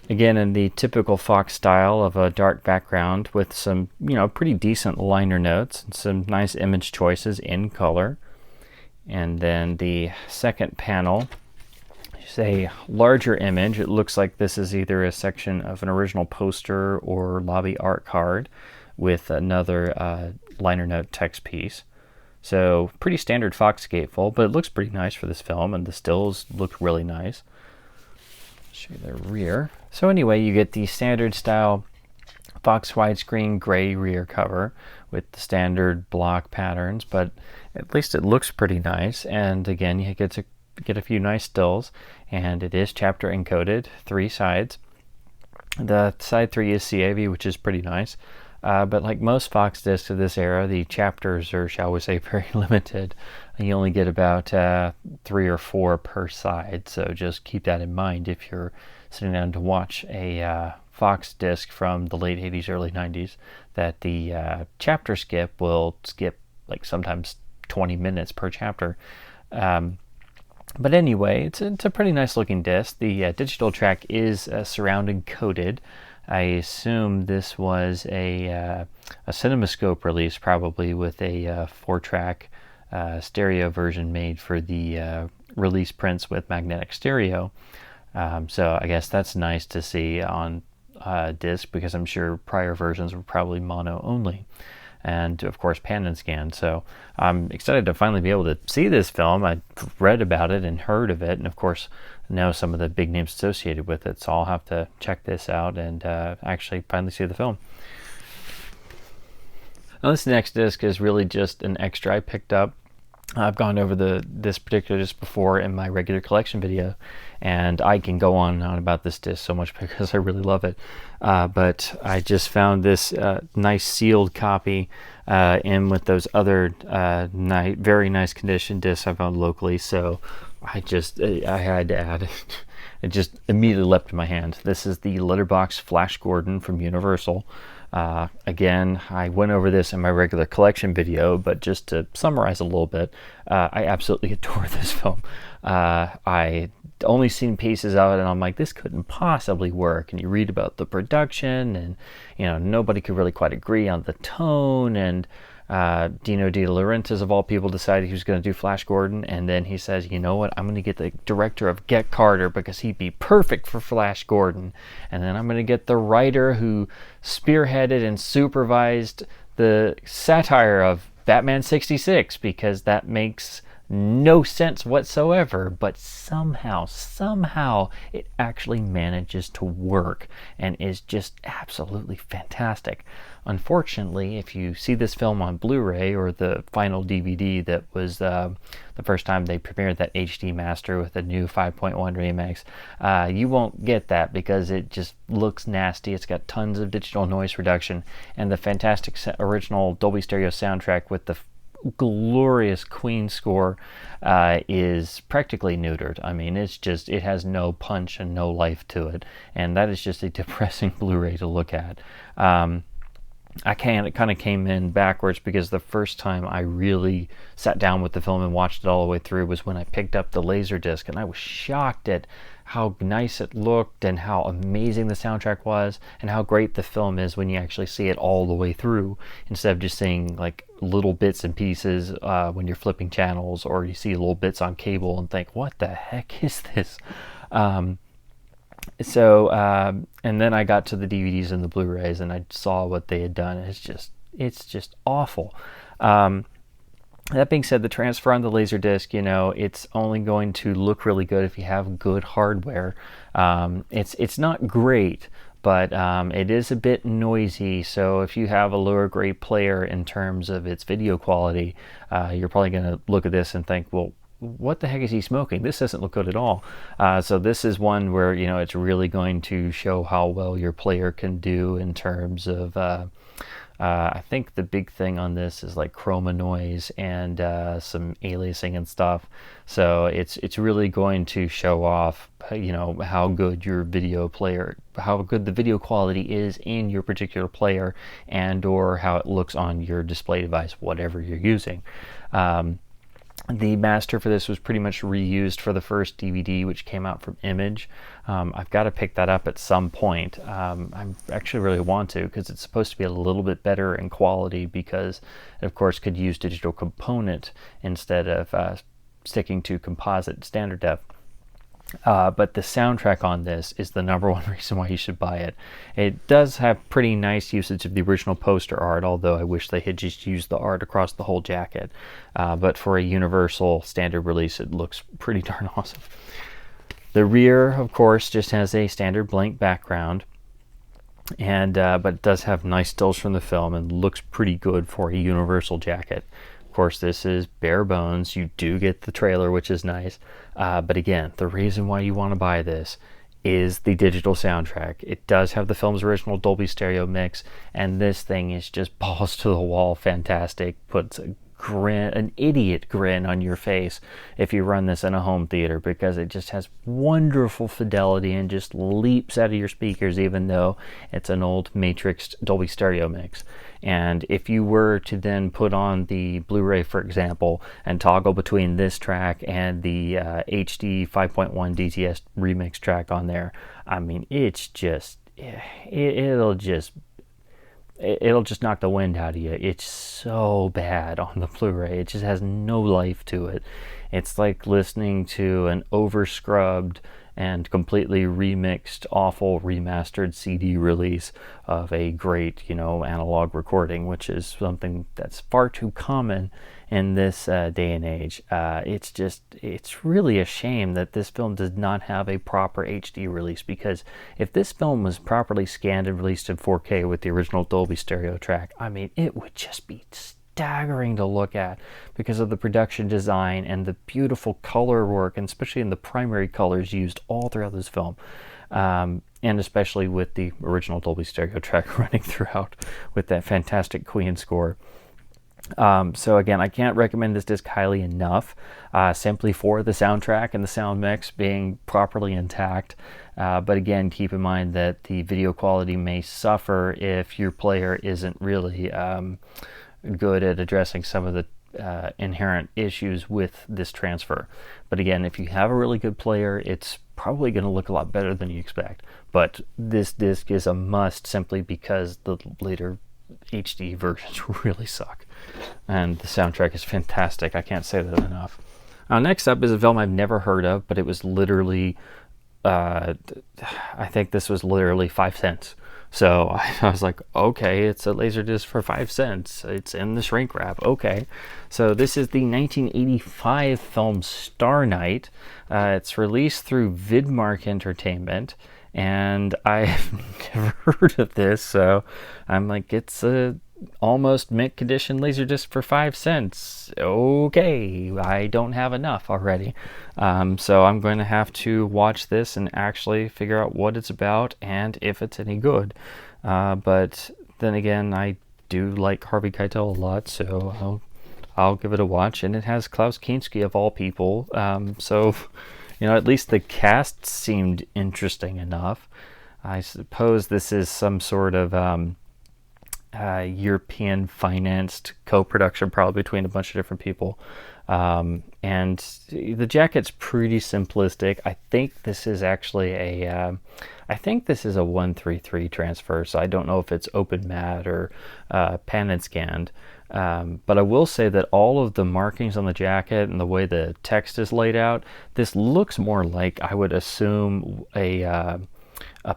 Again, in the typical Fox style of a dark background with some, pretty decent liner notes and some nice image choices in color. And then the second panel is a larger image. It looks like this is either a section of an original poster or lobby art card with another liner note text piece. So pretty standard Fox gatefold, but it looks pretty nice for this film, and the stills look really nice. Show you the rear. So anyway, you get the standard style Fox widescreen gray rear cover with the standard block patterns, but at least it looks pretty nice. And again, you get a few nice stills, and it is chapter encoded, 3 sides. The side 3 is CAV, which is pretty nice. But like most Fox discs of this era, the chapters are, shall we say, very limited. You only get about 3 or 4 per side, so just keep that in mind if you're sitting down to watch a Fox disc from the late 80s, early 90s, that the chapter skip will skip like sometimes 20 minutes per chapter. But anyway, it's a pretty nice looking disc. The digital track is surround encoded. I assume this was a CinemaScope release, probably with a 4-track stereo version made for the release prints with magnetic stereo. So I guess that's nice to see on disc, because I'm sure prior versions were probably mono only, and of course pan and scan. So I'm excited to finally be able to see this film. I read about it and heard of it, and of course know some of the big names associated with it, so I'll have to check this out and actually finally see the film. Now, this next disc is really just an extra I picked up. I've gone over this particular disc before in my regular collection video, and I can go on and on about this disc so much because I really love it. But I just found this nice sealed copy in with those other very nice condition discs I found locally, so I had to add it. it just immediately leapt in my hand. This is the letterbox Flash Gordon from Universal. Again, I went over this in my regular collection video, but just to summarize a little bit, I absolutely adore this film. I only seen pieces of it, and I'm like, this couldn't possibly work. And you read about the production, and nobody could really quite agree on the tone. And Dino De Laurentiis, of all people, decided he was going to do Flash Gordon, and then he says, you know what, I'm going to get the director of Get Carter because he'd be perfect for Flash Gordon, and then I'm going to get the writer who spearheaded and supervised the satire of Batman 66 because that makes no sense whatsoever, but somehow it actually manages to work and is just absolutely fantastic. Unfortunately, if you see this film on Blu-ray or the final DVD that was the first time they premiered that HD master with a new 5.1 remix, you won't get that because it just looks nasty. It's got tons of digital noise reduction, and the fantastic original Dolby Stereo soundtrack with the glorious Queen score is practically neutered. I mean, it has no punch and no life to it, and that is just a depressing Blu-ray to look at. I kind of came in backwards because the first time I really sat down with the film and watched it all the way through was when I picked up the Laserdisc, and I was shocked at how nice it looked and how amazing the soundtrack was and how great the film is when you actually see it all the way through instead of just seeing like little bits and pieces when you're flipping channels, or you see little bits on cable and think, what the heck is this? And then I got to the DVDs and the Blu-rays, and I saw what they had done. It's just awful. That being said, the transfer on the Laserdisc, it's only going to look really good if you have good hardware. It's not great, but it is a bit noisy. So if you have a lower grade player in terms of its video quality, you're probably going to look at this and think, well, what the heck is he smoking? This doesn't look good at all. So this is one where it's really going to show how well your player can do in terms of I think the big thing on this is like chroma noise and some aliasing and stuff. So it's really going to show off how good your video player, how good the video quality is in your particular player, and or how it looks on your display device, whatever you're using. The master for this was pretty much reused for the first DVD, which came out from Image. I've got to pick that up at some point. I actually really want to, because it's supposed to be a little bit better in quality, because it, of course, could use digital component instead of sticking to composite standard def. But the soundtrack on this is the number one reason why you should buy it. It does have pretty nice usage of the original poster art, although I wish they had just used the art across the whole jacket. But for a universal standard release, it looks pretty darn awesome. The rear, of course, just has a standard blank background, and but it does have nice stills from the film and looks pretty good for a universal jacket. Of course, this is bare bones. You do get the trailer, which is nice. But again, the reason why you want to buy this is the digital soundtrack. It does have the film's original Dolby Stereo mix, and this thing is just balls to the wall fantastic. Puts an idiot grin on your face if you run this in a home theater, because it just has wonderful fidelity and just leaps out of your speakers, even though it's an old matrixed Dolby Stereo mix. And if you were to then put on the Blu-ray, for example, and toggle between this track and the HD 5.1 DTS remix track on there, I mean, it's just it'll just knock the wind out of you. It's so bad on the Blu-ray. It just has no life to it. It's like listening to an over-scrubbed and completely remixed, awful, remastered CD release of a great, analog recording, which is something that's far too common in this day and age. It's really a shame that this film does not have a proper HD release, because if this film was properly scanned and released in 4K with the original Dolby Stereo track, I mean, it would just be staggering to look at because of the production design and the beautiful color work, and especially in the primary colors used all throughout this film. And especially with the original Dolby Stereo track running throughout with that fantastic Queen score. So again, I can't recommend this disc highly enough, simply for the soundtrack and the sound mix being properly intact. But again, keep in mind that the video quality may suffer if your player isn't really good at addressing some of the inherent issues with this transfer. But again, if you have a really good player, it's probably going to look a lot better than you expect. But this disc is a must simply because the later HD versions really suck. And the soundtrack is fantastic. I can't say that enough. Next up is a film I've never heard of, but it was literally, I think this was literally 5 cents. So I was like, okay, it's a Laserdisc for 5 cents. It's in the shrink wrap. Okay. So this is the 1985 film Star Night. It's released through Vidmark Entertainment. And I've never heard of this, so I'm like, it's a almost mint condition Laserdisc for 5 cents. Okay, I don't have enough already. So I'm going to have to watch this and actually figure out what it's about and if it's any good. But then again, I do like Harvey Keitel a lot, so I'll give it a watch. And it has Klaus Kinski of all people, so you know, at least the cast seemed interesting enough. I suppose this is some sort of European financed co-production, probably between a bunch of different people. And the jacket's pretty simplistic. I think this is actually a 133 transfer, so I don't know if it's open matte or pan and scanned. But I will say that all of the markings on the jacket and the way the text is laid out, this looks more like, I would assume, a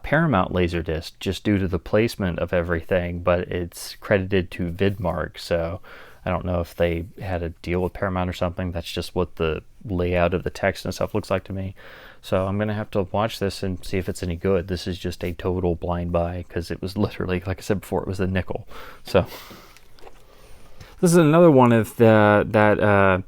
Paramount Laserdisc, just due to the placement of everything, but it's credited to Vidmark, so I don't know if they had a deal with Paramount or something. That's just what the layout of the text and stuff looks like to me. So I'm going to have to watch this and see if it's any good. This is just a total blind buy, because it was literally, like I said before, it was a nickel. So this is another one of that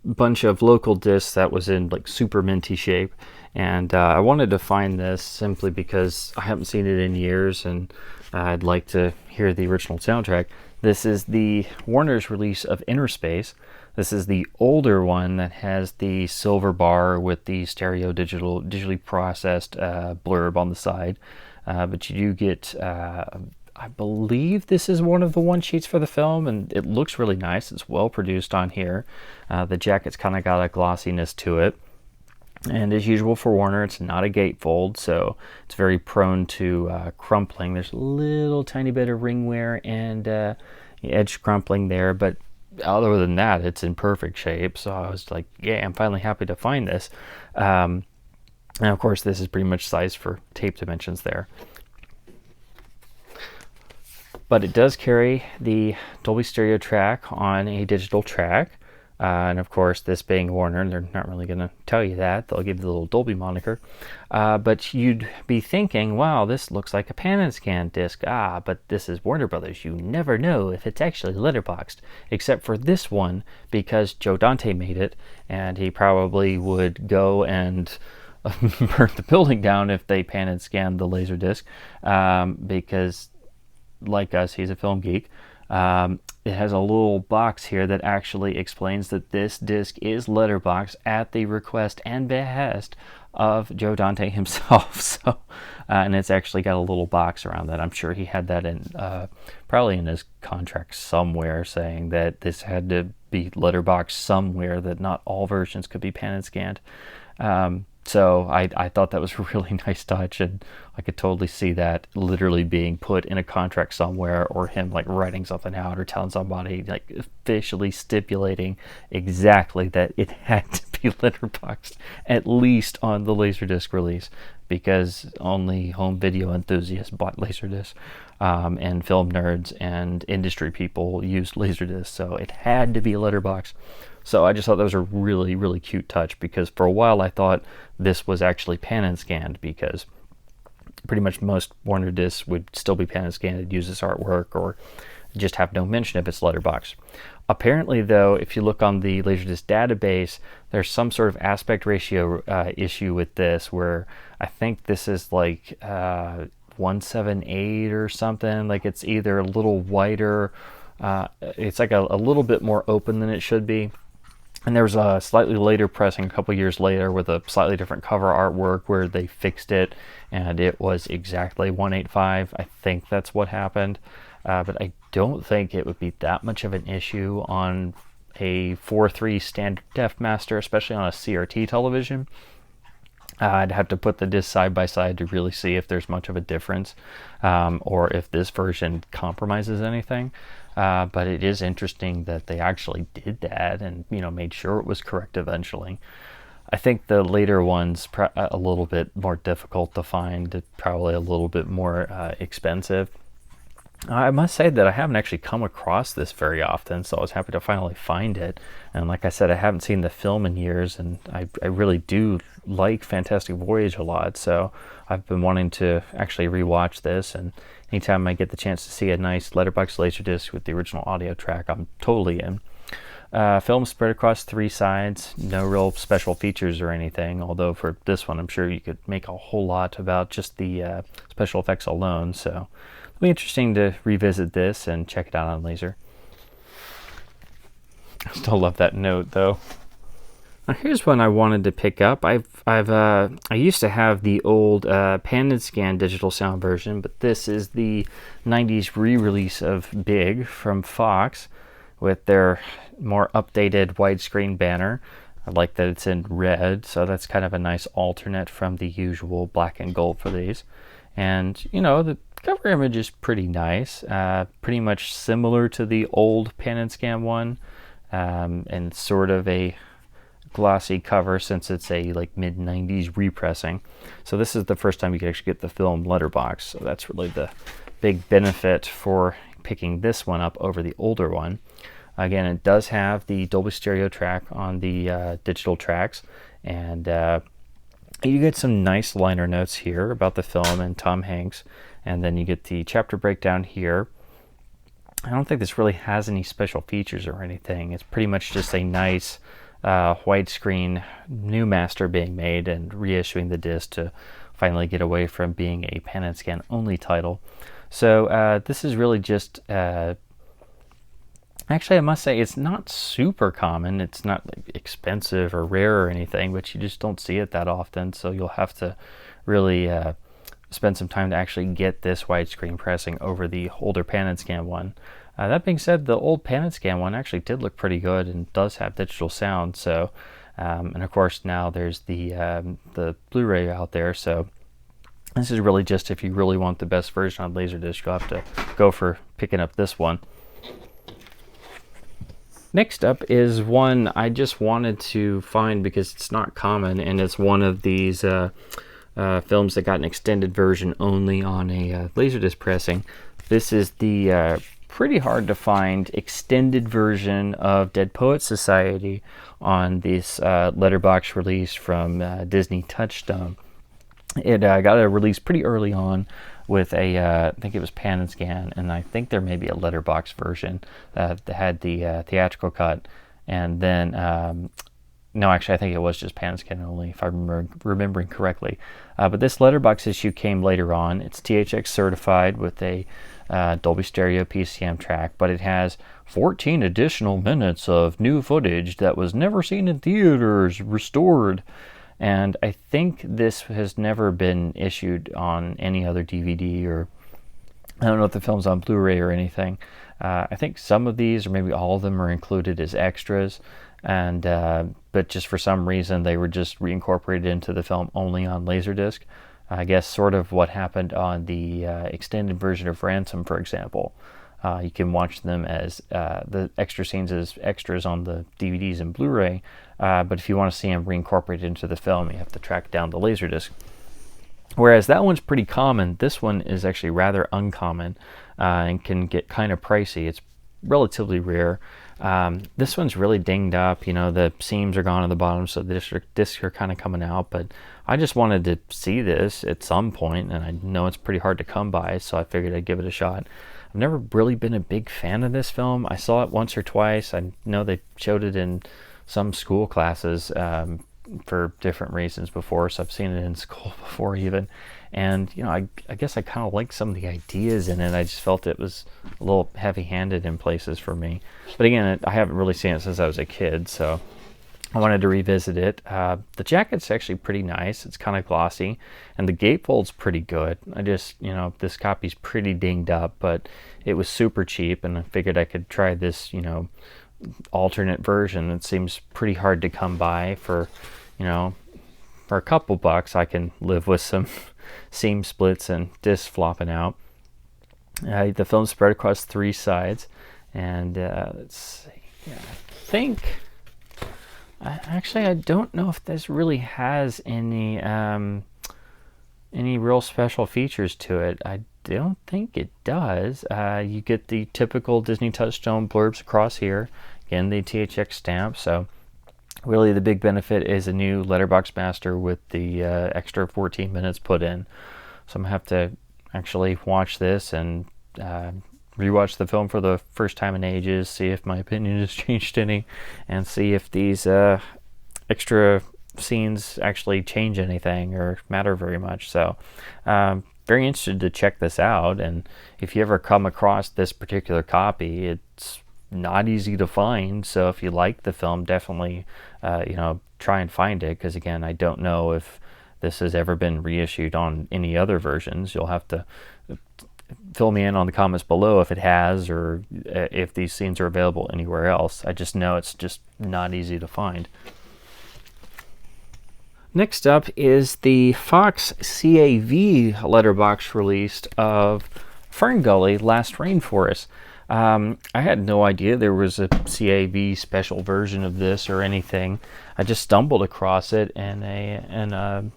bunch of local discs that was in like super minty shape. And I wanted to find this simply because I haven't seen it in years, and I'd like to hear the original soundtrack. This is the Warner's release of Innerspace. This is the older one that has the silver bar with the stereo digitally processed blurb on the side. But you do get, I believe this is one of the one sheets for the film, and it looks really nice. It's well produced on here. The jacket's kind of got a glossiness to it. And as usual for Warner, it's not a gatefold, so it's very prone to crumpling. There's a little tiny bit of ring wear and edge crumpling there, but other than that, it's in perfect shape. So I was like, yeah, I'm finally happy to find this. And of course, this is pretty much sized for tape dimensions there. But it does carry the Dolby Stereo track on a digital track. And of course, this being Warner, they're not really going to tell you that. They'll give you the little Dolby moniker. But you'd be thinking, wow, this looks like a pan and scan disc. But this is Warner Brothers. You never know if it's actually letterboxed, except for this one, because Joe Dante made it, and he probably would go and burn the building down if they pan and scanned the Laserdisc, because, like us, he's a film geek. It has a little box here that actually explains that this disc is letterboxed at the request and behest of Joe Dante himself. So, and it's actually got a little box around that. I'm sure he had that in, probably in his contract somewhere, saying that this had to be letterboxed somewhere, that not all versions could be pan and scanned. So I thought that was a really nice touch, and I could totally see that literally being put in a contract somewhere, or him like writing something out or telling somebody, like officially stipulating exactly that it had to be letterboxed, at least on the Laserdisc release, because only home video enthusiasts bought Laserdisc, and film nerds and industry people used Laserdisc, so it had to be letterboxed. So I just thought that was a really, really cute touch, because for a while I thought this was actually pan and scanned, because pretty much most Warner discs would still be pan and scanned and use this artwork, or just have no mention of its letterbox. Apparently, though, if you look on the Laserdisc database, there's some sort of aspect ratio issue with this, where I think this is like 178 or something. Like, it's either a little whiter It's like a little bit more open than it should be. And there was a slightly later pressing a couple years later with a slightly different cover artwork where they fixed it and it was exactly 185. I think that's what happened. But I don't think it would be that much of an issue on a 4:3 standard def master, especially on a CRT television. I'd have to put the discs side by side to really see if there's much of a difference, or if this version compromises anything. But it is interesting that they actually did that and, you know, made sure it was correct eventually. I think the later ones a little bit more difficult to find, probably a little bit more expensive. I must say that I haven't actually come across this very often, so I was happy to finally find it. And like I said, I haven't seen the film in years, and I really do like Fantastic Voyage a lot, so I've been wanting to actually rewatch this, and anytime I get the chance to see a nice letterbox Laserdisc with the original audio track, I'm totally in. Film spread across 3 sides, no real special features or anything, although for this one I'm sure you could make a whole lot about just the special effects alone, so it'll be interesting to revisit this and check it out on laser. I still love that note though. Now here's one I wanted to pick up. I used to have the old pan and scan digital sound version, but this is the 90s re-release of Big from Fox with their more updated widescreen banner. I like that it's in red, so that's kind of a nice alternate from the usual black and gold for these. And, you know, the cover image is pretty nice, pretty much similar to the old pan and scan one, and sort of a glossy cover since it's a like mid-90s repressing. So this is the first time you can actually get the film letterbox, so that's really the big benefit for picking this one up over the older one. Again, it does have the Dolby Stereo track on the digital tracks, and you get some nice liner notes here about the film and Tom Hanks, and then you get the chapter breakdown here. I don't think this really has any special features or anything. It's pretty much just a nice widescreen new master being made and reissuing the disc to finally get away from being a pan and scan only title. So this is really just actually, I must say it's not super common. It's not like expensive or rare or anything, but you just don't see it that often, so you'll have to really spend some time to actually get this widescreen pressing over the older pan and scan one. That being said, the old pan and scan one actually did look pretty good and does have digital sound. So, and of course now there's the Blu-ray out there. So this is really just if you really want the best version on Laserdisc, you'll have to go for picking up this one. Next up is one I just wanted to find because it's not common, and it's one of these films that got an extended version only on a Laserdisc pressing. This is the pretty hard to find extended version of Dead Poets Society on this letterbox release from Disney Touchstone. It got a release pretty early on with a, I think it was pan and scan, and I think there may be a letterbox version that had the theatrical cut, and then no, actually I think it was just pan and scan only if I'm remembering correctly. But this letterbox issue came later on. It's THX certified with a Dolby Stereo PCM track, but it has 14 additional minutes of new footage that was never seen in theaters restored. And I think this has never been issued on any other DVD, or I don't know if the film's on Blu-ray or anything. I think some of these, or maybe all of them, are included as extras, and but just for some reason they were just reincorporated into the film only on Laserdisc. I guess sort of what happened on the extended version of Ransom, for example. You can watch them as the extra scenes as extras on the DVDs and Blu-ray, but if you want to see them reincorporated into the film, you have to track down the Laserdisc. Whereas that one's pretty common, this one is actually rather uncommon and can get kind of pricey. It's relatively rare. This one's really dinged up, you know, the seams are gone on the bottom, so the discs are kind of coming out, but I just wanted to see this at some point, and I know it's pretty hard to come by, so I figured I'd give it a shot. I've never really been a big fan of this film. I saw it once or twice. I know they showed it in some school classes, for different reasons before, so I've seen it in school before even. And I guess I kind of like some of the ideas in it. I just felt it was a little heavy-handed in places for me. But again, I haven't really seen it since I was a kid, so I wanted to revisit it. The jacket's actually pretty nice. It's kind of glossy, and the gatefold's pretty good. I just, this copy's pretty dinged up, but it was super cheap, and I figured I could try this, alternate version. It seems pretty hard to come by for a couple bucks. I can live with some seam splits and discs flopping out. The film's spread across 3 sides, and let's see. I don't know if this really has any real special features to it. I don't think it does. You get the typical Disney Touchstone blurbs across here. Again, the THX stamp. So really the big benefit is a new letterbox master with the extra 14 minutes put in. So I'm going to have to actually watch this and rewatch the film for the first time in ages, see if my opinion has changed any, and see if these extra scenes actually change anything or matter very much. So very interested to check this out, and if you ever come across this particular copy, it's not easy to find. So if you like the film, definitely try and find it, because again, I don't know if this has ever been reissued on any other versions. You'll have to fill me in on the comments below if it has, or if these scenes are available anywhere else. I just know it's just not easy to find. Next up is the Fox CAV letterbox release of Fern Gully Last Rainforest. I had no idea there was a CAV special version of this or anything. I just stumbled across it in a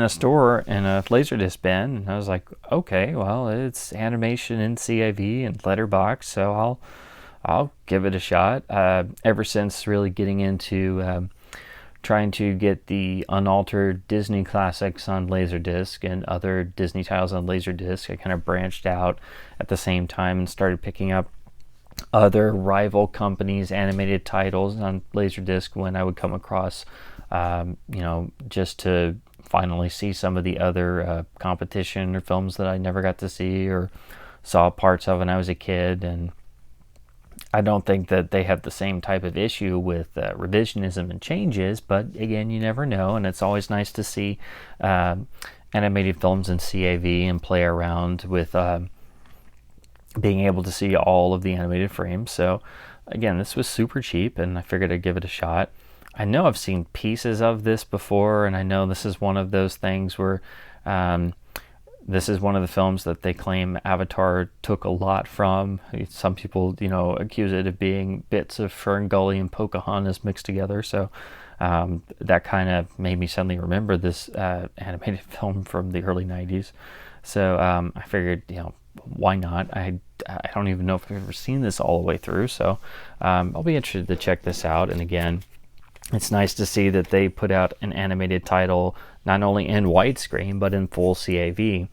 store in a Laserdisc bin, and I was like, okay, well, it's animation in CAV and letterbox, so I'll give it a shot. Ever since really getting into trying to get the unaltered Disney classics on Laserdisc and other Disney titles on Laserdisc, I kind of branched out at the same time and started picking up other rival companies' animated titles on Laserdisc when I would come across, just to finally see some of the other competition or films that I never got to see or saw parts of when I was a kid. And I don't think that they have the same type of issue with revisionism and changes, but again, you never know, and it's always nice to see animated films in CAV and play around with being able to see all of the animated frames. So again, this was super cheap, and I figured I'd give it a shot. I know I've seen pieces of this before, and I know this is one of those things where this is one of the films that they claim Avatar took a lot from. Some people, accuse it of being bits of Fern Gully and Pocahontas mixed together. So that kind of made me suddenly remember this animated film from the early 90s. So I figured, why not? I don't even know if I've ever seen this all the way through. So I'll be interested to check this out. And again, it's nice to see that they put out an animated title not only in widescreen but in full CAV.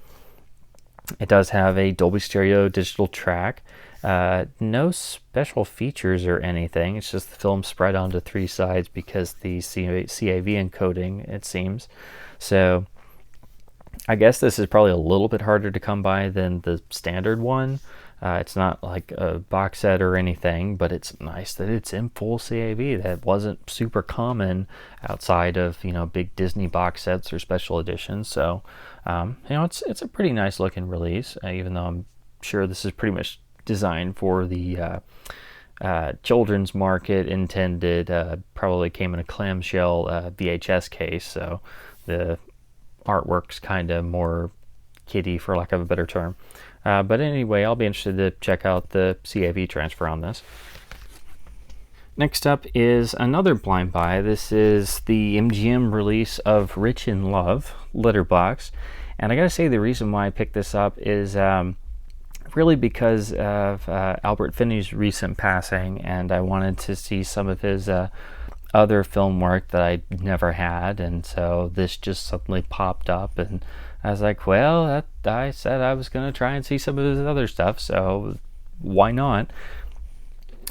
It does have a Dolby Stereo digital track. No special features or anything. It's just the film spread onto 3 sides because the CAV encoding, it seems. So I guess this is probably a little bit harder to come by than the standard one. It's not like a box set or anything, but it's nice that it's in full CAV. That wasn't super common outside of big Disney box sets or special editions. So it's a pretty nice looking release, even though I'm sure this is pretty much designed for the children's market intended. Probably came in a clamshell VHS case, so the artwork's kind of more kiddie, for lack of a better term. But anyway, I'll be interested to check out the CAV transfer on this. Next up is another blind buy. This is the MGM release of Rich in Love letterbox. And I gotta say, the reason why I picked this up is really because of Albert Finney's recent passing, and I wanted to see some of his other film work that I never had, and so this just suddenly popped up, and I was like, well, I said I was going to try and see some of his other stuff, so why not?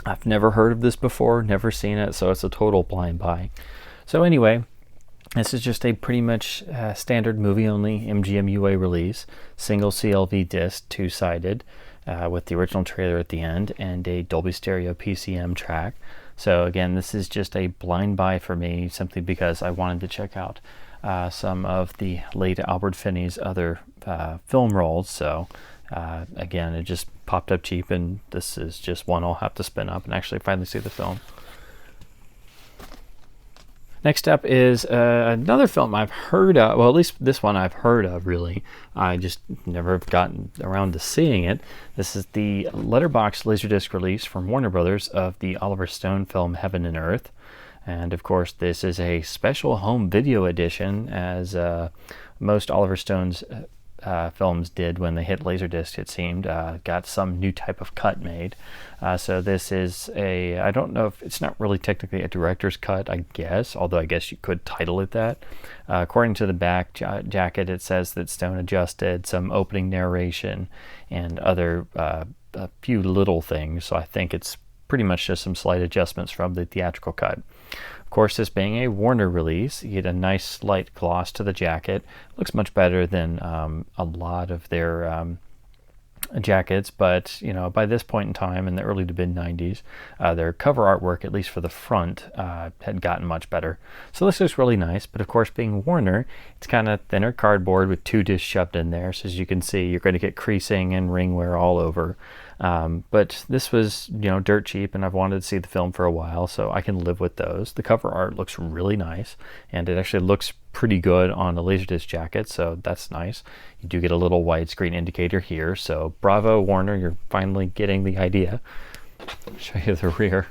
I've never heard of this before, never seen it, so it's a total blind buy. So anyway, this is just a pretty much standard movie-only MGM-UA release, single CLV disc, two-sided, with the original trailer at the end, and a Dolby Stereo PCM track. So again, this is just a blind buy for me, simply because I wanted to check out some of the late Albert Finney's other film rolls. So again, it just popped up cheap, and this is just one I'll have to spin up and actually finally see the film. Next up is another film I've heard of. Well, at least this one I've heard of, really. I just never have gotten around to seeing it. This is the letterbox Laserdisc release from Warner Brothers of the Oliver Stone film Heaven and Earth. And of course, this is a special home video edition, as most Oliver Stone's films did when they hit Laserdisc, it seemed. Got some new type of cut made. So this is I don't know if it's not really technically a director's cut, I guess, although I guess you could title it that. According to the back jacket, it says that Stone adjusted some opening narration and other a few little things. So I think it's pretty much just some slight adjustments from the theatrical cut. Of course, this being a Warner release, you get a nice slight gloss to the jacket. Looks much better than a lot of their jackets, but you know, by this point in time in the early to mid 90s, their cover artwork, at least for the front, had gotten much better. So this looks really nice, but of course, being Warner, it's kind of thinner cardboard with 2 discs shoved in there. So as you can see, you're going to get creasing and ring wear all over. But this was, you know, dirt cheap, and I've wanted to see the film for a while, so I can live with those. The cover art looks really nice, and it actually looks pretty good on a Laserdisc jacket, so that's nice. You do get a little widescreen indicator here, so bravo, Warner, you're finally getting the idea. I'll show you the rear.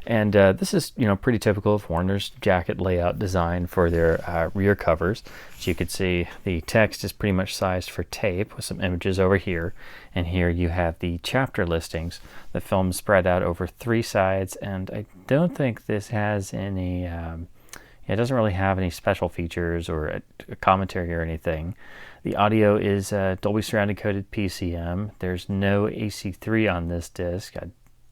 And this is, you know, pretty typical of Warner's jacket layout design for their rear covers. As you can see, the text is pretty much sized for tape with some images over here. And here you have the chapter listings. The film spread out over 3 sides, and I don't think this has any, it doesn't really have any special features or a commentary or anything. The audio is Dolby Surround encoded PCM. There's no AC3 on this disc.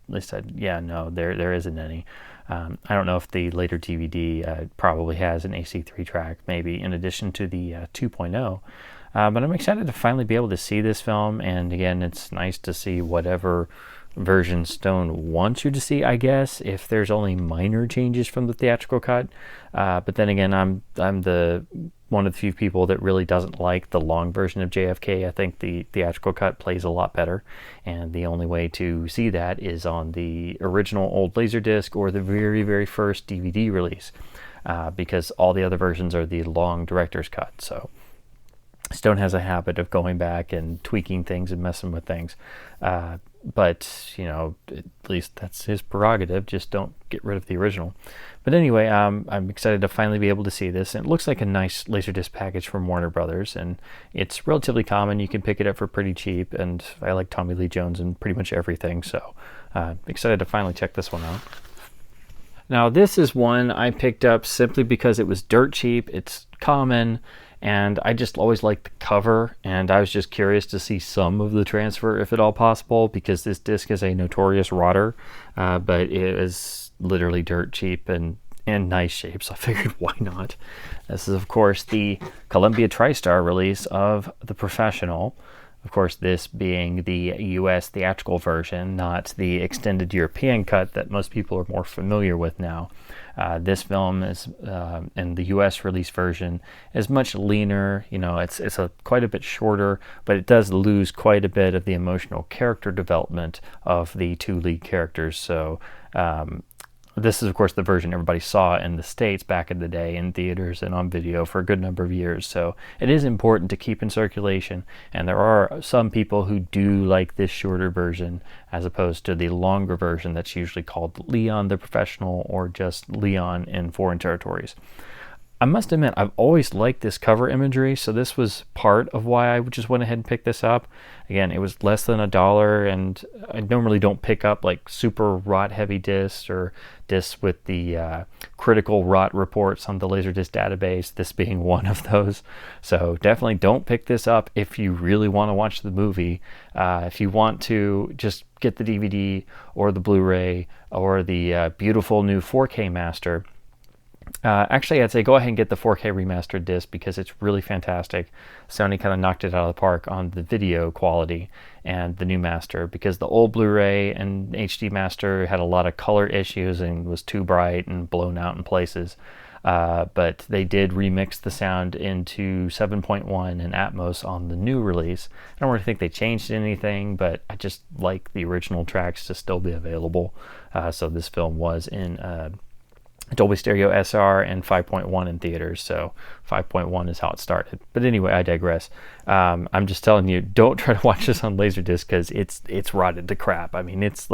No, there isn't any. I don't know if the later DVD probably has an AC3 track, maybe in addition to the 2.0. But I'm excited to finally be able to see this film, and again, it's nice to see whatever version Stone wants you to see, I guess, if there's only minor changes from the theatrical cut. But then again, I'm the one of the few people that really doesn't like the long version of JFK. I think the theatrical cut plays a lot better, and the only way to see that is on the original old Laserdisc or the very, very first DVD release, because all the other versions are the long director's cut. So Stone has a habit of going back and tweaking things and messing with things. But, you know, at least that's his prerogative. Just don't get rid of the original. But anyway, I'm excited to finally be able to see this. And it looks like a nice Laserdisc package from Warner Brothers. And it's relatively common. You can pick it up for pretty cheap. And I like Tommy Lee Jones and pretty much everything. So excited to finally check this one out. Now, this is one I picked up simply because it was dirt cheap. It's common. And I just always liked the cover, and I was just curious to see some of the transfer, if at all possible, because this disc is a notorious rotter, but it is literally dirt cheap and in nice shape, so I figured why not. This is, of course, the Columbia TriStar release of The Professional. Of course, this being the US theatrical version, not the extended European cut that most people are more familiar with now. This film is, in the US release version, is much leaner. You know, it's quite a bit shorter, but it does lose quite a bit of the emotional character development of the 2 lead characters. So this is, of course, the version everybody saw in the States back in the day in theaters and on video for a good number of years. So it is important to keep in circulation, and there are some people who do like this shorter version as opposed to the longer version that's usually called Leon the Professional or just Leon in foreign territories. I must admit, I've always liked this cover imagery, so this was part of why I just went ahead and picked this up. Again, it was less than $1, and I normally don't pick up like super rot heavy discs or discs with the critical rot reports on the Laserdisc database, this being one of those. So definitely don't pick this up if you really want to watch the movie. If you want to just get the DVD or the Blu-ray or the beautiful new 4K master, Actually, I'd say go ahead and get the 4K remastered disc because it's really fantastic. Sony kind of knocked it out of the park on the video quality and the new master, because the old Blu-ray and HD master had a lot of color issues and was too bright and blown out in places. But they did remix the sound into 7.1 and Atmos on the new release. I don't really think they changed anything, but I just like the original tracks to still be available. So this film was in Dolby Stereo SR and 5.1 in theaters, so 5.1 is how it started. But anyway, I digress. I'm just telling you, don't try to watch this on Laserdisc because it's rotted to crap. I mean, it's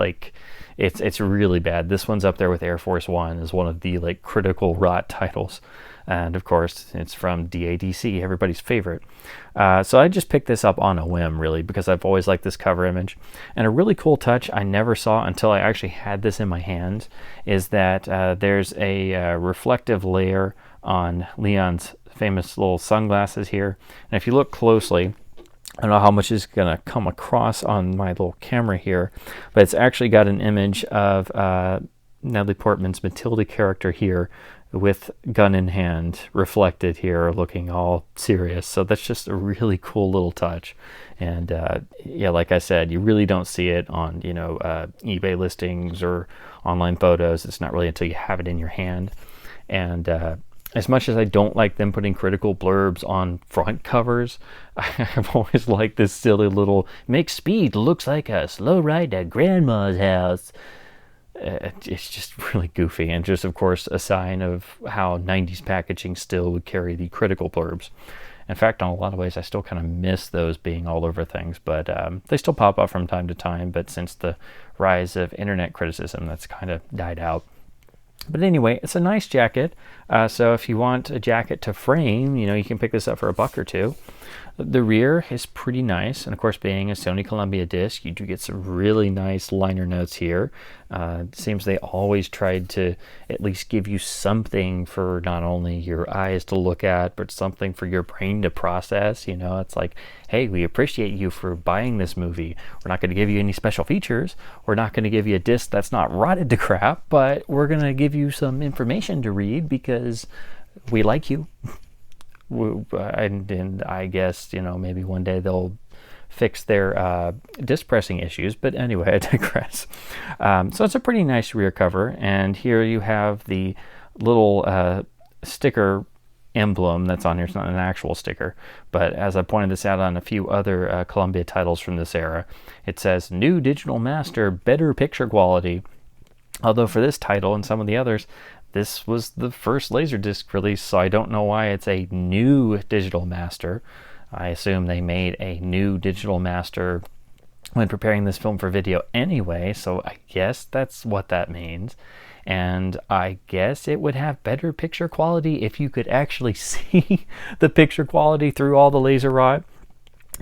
really bad. This one's up there with Air Force One as one of the like critical rot titles. And of course, it's from DADC, everybody's favorite. So I just picked this up on a whim, really, because I've always liked this cover image. And a really cool touch I never saw until I actually had this in my hands is that there's a reflective layer on Leon's famous little sunglasses here. And if you look closely, I don't know how much is going to come across on my little camera here, but it's actually got an image of Natalie Portman's Matilda character here with gun in hand reflected here, looking all serious. So that's just a really cool little touch. And yeah, like I said, you really don't see it on eBay listings or online photos. It's not really until you have it in your hand. And as much as I don't like them putting critical blurbs on front covers, I've always liked this silly little "make speed looks like a slow ride to grandma's house." It's just really goofy, and just of course a sign of how 90s packaging still would carry the critical blurbs. In fact, in a lot of ways I still kind of miss those being all over things, but they still pop up from time to time. But since the rise of internet criticism, that's kind of died out. But anyway, it's a nice jacket. So if you want a jacket to frame, you can pick this up for $1 or $2. The rear is pretty nice, and of course, being a Sony Columbia disc, you do get some really nice liner notes here. It seems they always tried to at least give you something for not only your eyes to look at, but something for your brain to process. It's like, hey, we appreciate you for buying this movie. We're not going to give you any special features. We're not going to give you a disc that's not rotted to crap, but we're going to give you some information to read because we like you. And I guess, maybe one day they'll fix their disc pressing issues. But anyway, I digress. So it's a pretty nice rear cover. And here you have the little sticker emblem that's on here. It's not an actual sticker, but as I pointed this out on a few other Columbia titles from this era, it says "New Digital Master, better picture quality." Although for this title and some of the others, this was the first Laserdisc release, so I don't know why it's a new digital master. I assume they made a new digital master when preparing this film for video anyway, so I guess that's what that means. And I guess it would have better picture quality if you could actually see the picture quality through all the laser rot.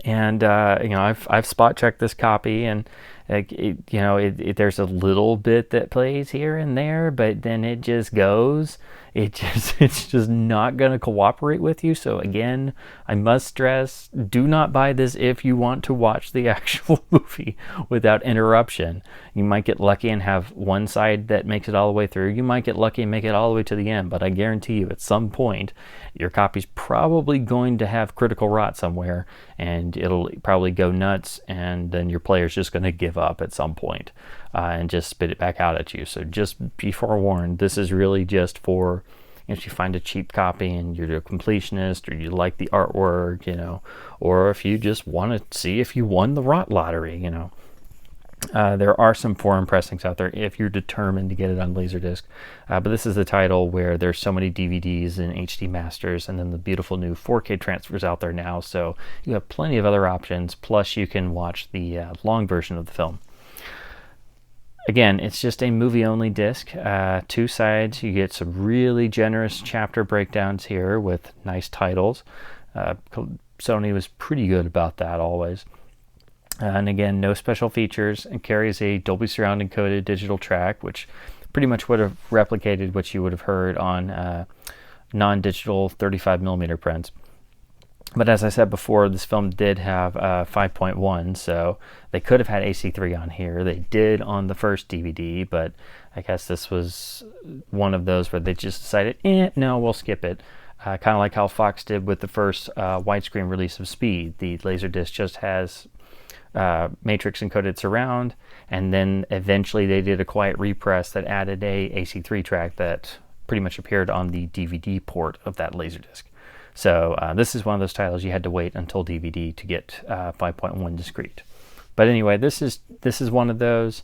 And I've spot checked this copy, and there's a little bit that plays here and there, but then it just goes. It's just not going to cooperate with you. So again, I must stress, do not buy this if you want to watch the actual movie without interruption. You might get lucky and have one side that makes it all the way through. You might get lucky and make it all the way to the end, but I guarantee you at some point your copy's probably going to have critical rot somewhere, and it'll probably go nuts, and then your player's just going to give up at some point and just spit it back out at you. So just be forewarned, this is really just for if you find a cheap copy and you're a completionist, or you like the artwork, or if you just want to see if you won the rot lottery. There are some foreign pressings out there if you're determined to get it on Laserdisc, but this is the title where there's so many DVDs and HD masters, and then the beautiful new 4K transfers out there now, so you have plenty of other options, plus you can watch the long version of the film. Again, it's just a movie-only disc, 2 sides. You get some really generous chapter breakdowns here with nice titles. Sony was pretty good about that always. And again, no special features, and carries a Dolby Surround encoded digital track, which pretty much would have replicated what you would have heard on non-digital 35mm prints. But as I said before, this film did have 5.1, so they could have had AC3 on here. They did on the first DVD, but I guess this was one of those where they just decided, no, we'll skip it. Kind of like how Fox did with the first widescreen release of Speed. The Laserdisc just has matrix encoded surround, and then eventually they did a quiet repress that added a AC3 track that pretty much appeared on the DVD port of that Laserdisc. So this is one of those titles you had to wait until DVD to get 5.1 discrete. But anyway, this is one of those.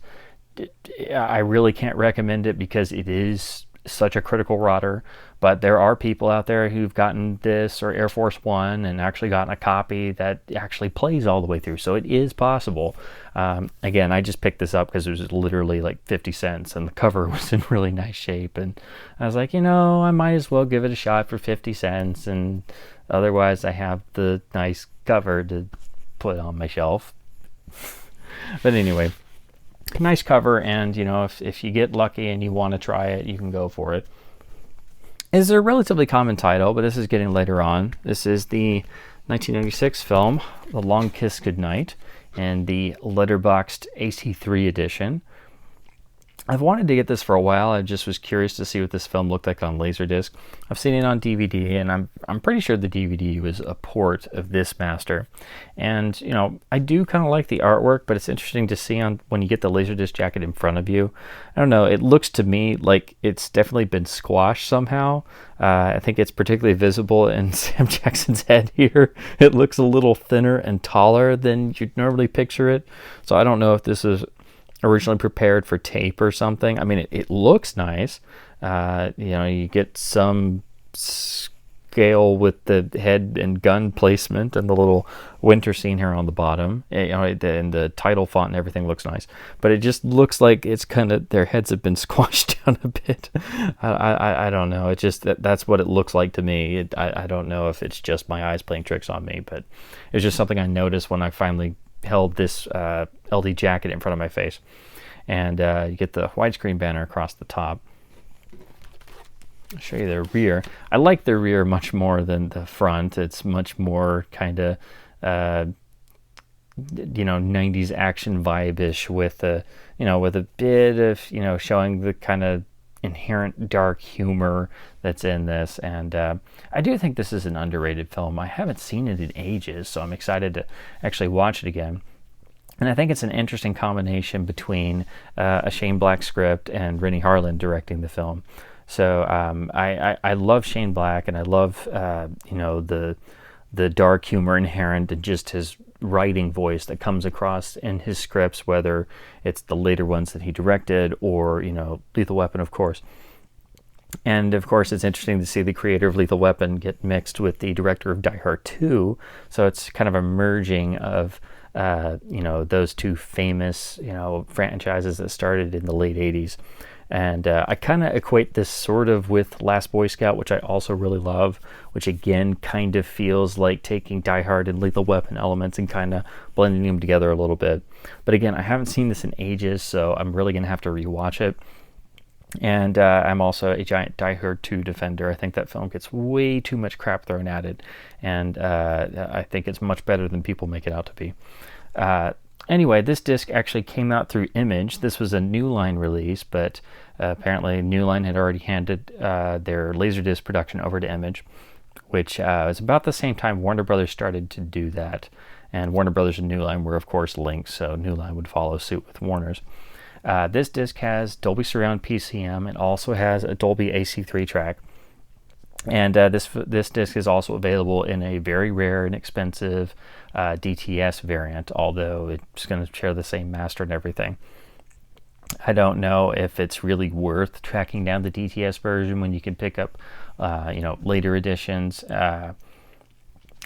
I really can't recommend it because it is such a critical rotter. But there are people out there who've gotten this or Air Force One and actually gotten a copy that actually plays all the way through. So it is possible. Again, I just picked this up because it was literally like 50 cents and the cover was in really nice shape. And I was like, I might as well give it a shot for 50 cents. And otherwise, I have the nice cover to put on my shelf. But anyway, nice cover. And, if you get lucky and you want to try it, you can go for it. Is a relatively common title, but this is getting later on. This is the 1996 film, The Long Kiss Goodnight, and the letterboxed AC3 edition. I've wanted to get this for a while. I just was curious to see what this film looked like on Laserdisc. I've seen it on DVD, and I'm pretty sure the DVD was a port of this master. And I do kind of like the artwork, but it's interesting to see when you get the Laserdisc jacket in front of you. I don't know. It looks to me like it's definitely been squashed somehow. I think it's particularly visible in Sam Jackson's head here. It looks a little thinner and taller than you'd normally picture it. So I don't know if this is originally prepared for tape or something. I mean, it looks nice. You get some scale with the head and gun placement and the little winter scene here on the bottom. And the title font and everything looks nice. But it just looks like it's kind of, their heads have been squashed down a bit. I don't know. It's just that's what it looks like to me. I don't know if it's just my eyes playing tricks on me, but it was just something I noticed when I finally held this LD jacket in front of my face. And you get the widescreen banner across the top. I'll show you the rear. I like the rear much more than the front. It's much more kind of 90s action vibe-ish with a bit of showing the kind of inherent dark humor that's in this. And I do think this is an underrated film. I haven't seen it in ages, so I'm excited to actually watch it again. And I think it's an interesting combination between a Shane Black script and Rennie Harlan directing the film. So I love Shane Black, and I love the dark humor inherent and just his writing voice that comes across in his scripts, whether it's the later ones that he directed or Lethal Weapon, of course. And of course, it's interesting to see the creator of Lethal Weapon get mixed with the director of Die Hard 2. So it's kind of a merging of those two famous franchises that started in the late 80s. And I kind of equate this sort of with Last Boy Scout, which I also really love, which again kind of feels like taking Die Hard and Lethal Weapon elements and kind of blending them together a little bit. But again, I haven't seen this in ages, so I'm really going to have to rewatch it. And I'm also a giant Die Hard 2 defender. I think that film gets way too much crap thrown at it, and I think it's much better than people make it out to be. Anyway, this disc actually came out through Image. This was a New Line release, but apparently New Line had already handed their Laserdisc production over to Image, which was about the same time Warner Brothers started to do that. And Warner Brothers and New Line were, of course, linked, so New Line would follow suit with Warner's. This disc has Dolby Surround PCM. It also has a Dolby AC3 track. And this disc is also available in a very rare and expensive DTS variant, although it's going to share the same master and everything. I don't know if it's really worth tracking down the DTS version when you can pick up, later editions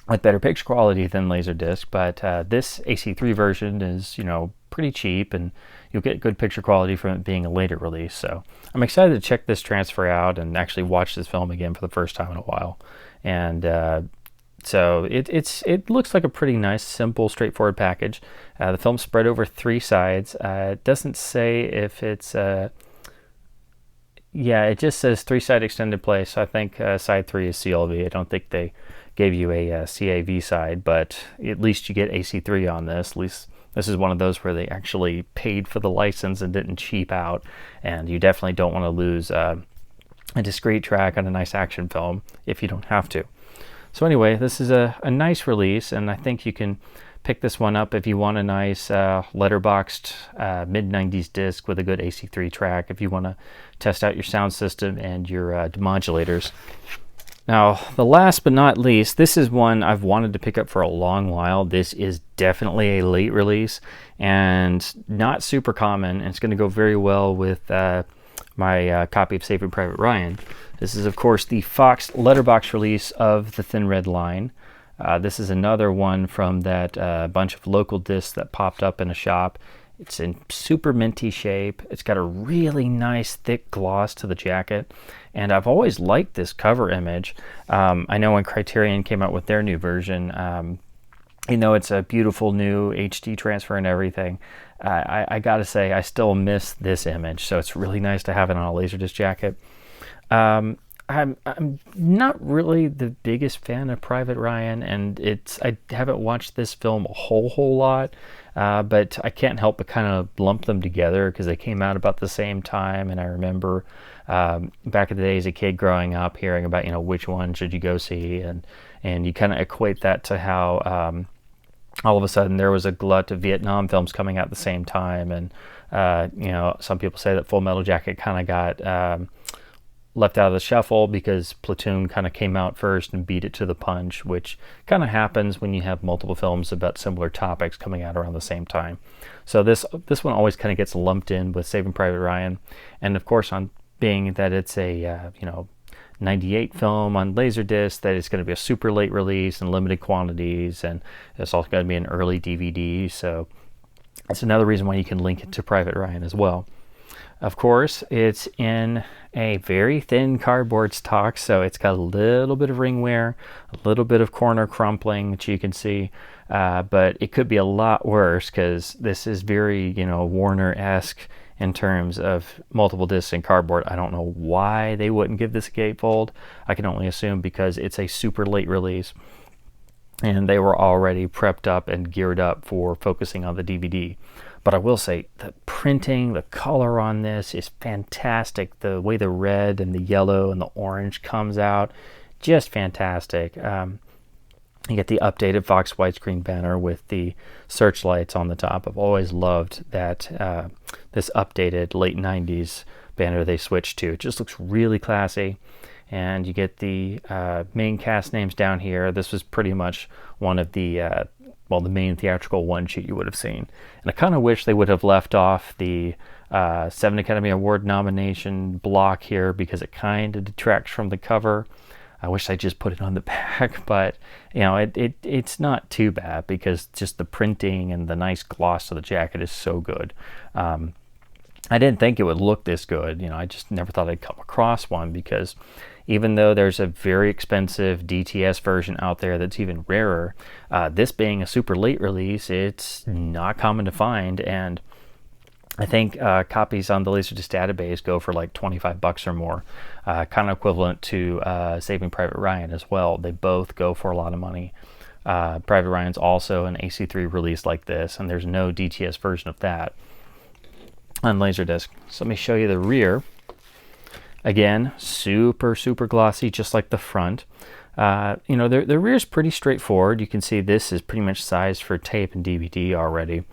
with better picture quality than Laserdisc. But this AC3 version is, pretty cheap, and you'll get good picture quality from it being a later release. So I'm excited to check this transfer out and actually watch this film again for the first time in a while. And so it looks like a pretty nice, simple, straightforward package. The film's spread over 3 sides. It doesn't say if it's it just says 3-side extended play. So I think side 3 is CLV. I don't think they gave you a CAV side, but at least you get AC3 on this. At least this is one of those where they actually paid for the license and didn't cheap out, and you definitely don't want to lose a discrete track on a nice action film if you don't have to. So anyway, this is a nice release, and I think you can pick this one up if you want a nice letterboxed mid-90s disc with a good AC3 track, if you want to test out your sound system and your demodulators. Now, the last but not least, this is one I've wanted to pick up for a long while. This is definitely a late release and not super common, and it's going to go very well with my copy of Saving Private Ryan. This is, of course, the Fox letterbox release of the Thin Red line. This is another one from that bunch of local discs that popped up in a shop. It's in super minty shape. It's got a really nice thick gloss to the jacket, and I've always liked this cover image. I know when Criterion came out with their new version, it's a beautiful new HD transfer and everything. I gotta say, I still miss this image, so it's really nice to have it on a Laserdisc jacket. I'm not really the biggest fan of Private Ryan, and I haven't watched this film a whole lot, but I can't help but kind of lump them together because they came out about the same time, and I remember back in the day as a kid growing up hearing about which one should you go see, and you kind of equate that to how all of a sudden there was a glut of Vietnam films coming out at the same time, and some people say that Full Metal Jacket kind of got left out of the shuffle because Platoon kind of came out first and beat it to the punch, which kind of happens when you have multiple films about similar topics coming out around the same time. So this one always kind of gets lumped in with Saving Private Ryan, and of course, on being that it's a 98 film on Laserdisc, that it's going to be a super late release and limited quantities, and it's also going to be an early DVD, so that's another reason why you can link it to Private Ryan as well. Of course, it's in a very thin cardboard stock, so it's got a little bit of ring wear, a little bit of corner crumpling that you can see, but it could be a lot worse because this is very, Warner-esque in terms of multiple discs and cardboard. I don't know why they wouldn't give this a gatefold. I can only assume because it's a super late release, and they were already prepped up and geared up for focusing on the DVD. But I will say the printing, the color on this is fantastic. The way the red and the yellow and the orange comes out, just fantastic. You get the updated Fox widescreen banner with the searchlights on the top. I've always loved that this updated late 90s banner they switched to. It just looks really classy. And you get the main cast names down here. This was pretty much one of the main theatrical one sheet you would have seen. And I kind of wish they would have left off the 7 Academy Award nomination block here because it kind of detracts from the cover. I wish I just put it on the back, but it's not too bad because just the printing and the nice gloss of the jacket is so good. I didn't think it would look this good. I just never thought I'd come across one because even though there's a very expensive DTS version out there that's even rarer, this being a super late release, it's not common to find, and I think copies on the Laserdisc database go for like $25 or more, kind of equivalent to Saving Private Ryan as well. They both go for a lot of money. Private Ryan's also an AC3 release like this, and there's no DTS version of that on Laserdisc. So let me show you the rear. Again, super glossy, just like the front. The rear is pretty straightforward. You can see this is pretty much sized for tape and DVD already,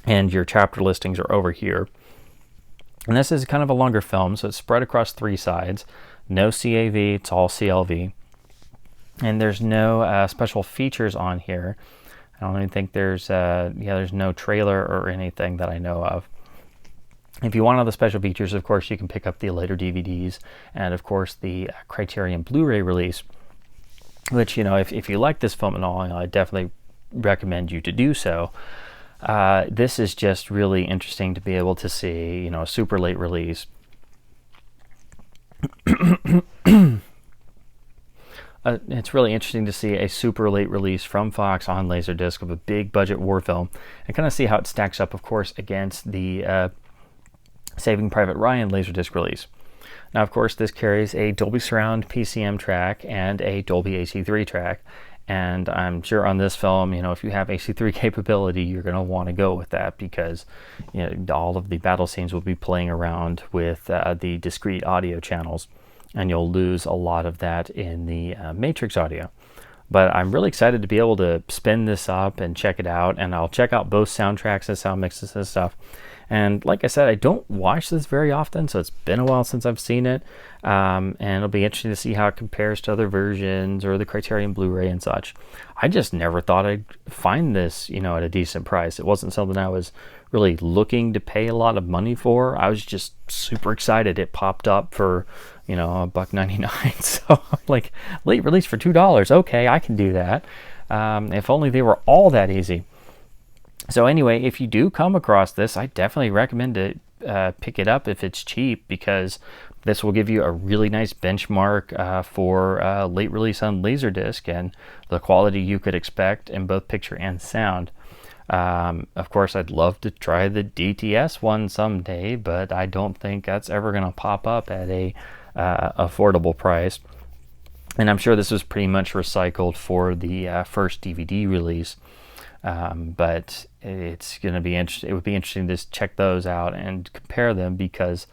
and your chapter listings are over here. And this is kind of a longer film, so it's spread across 3 sides. No CAV, it's all CLV, and there's no special features on here. I don't even think there's no trailer or anything that I know of. If you want all the special features, of course, you can pick up the later DVDs and, of course, the Criterion Blu-ray release, which, if you like this film at all, I definitely recommend you to do so. This is just really interesting to be able to see, a super late release. It's really interesting to see a super late release from Fox on Laserdisc of a big budget war film and kind of see how it stacks up, of course, against the Saving Private Ryan Laserdisc release. Now, of course, this carries a Dolby Surround PCM track and a Dolby AC3 track. And I'm sure on this film, if you have AC3 capability, you're going to want to go with that because all of the battle scenes will be playing around with the discrete audio channels, and you'll lose a lot of that in the matrix audio. But I'm really excited to be able to spin this up and check it out, and I'll check out both soundtracks and sound mixes and stuff. And like I said, I don't watch this very often, so it's been a while since I've seen it. And it'll be interesting to see how it compares to other versions or the Criterion Blu-ray and such. I just never thought I'd find this, at a decent price. It wasn't something I was really looking to pay a lot of money for. I was just super excited. It popped up for, $1.99. So like, late release for $2. Okay, I can do that. If only they were all that easy. So anyway, if you do come across this, I definitely recommend to pick it up if it's cheap, because this will give you a really nice benchmark for late release on Laserdisc and the quality you could expect in both picture and sound. Of course, I'd love to try the DTS one someday, but I don't think that's ever going to pop up at a affordable price. And I'm sure this was pretty much recycled for the first DVD release. But it's going to be interesting. It would be interesting to check those out and compare them because,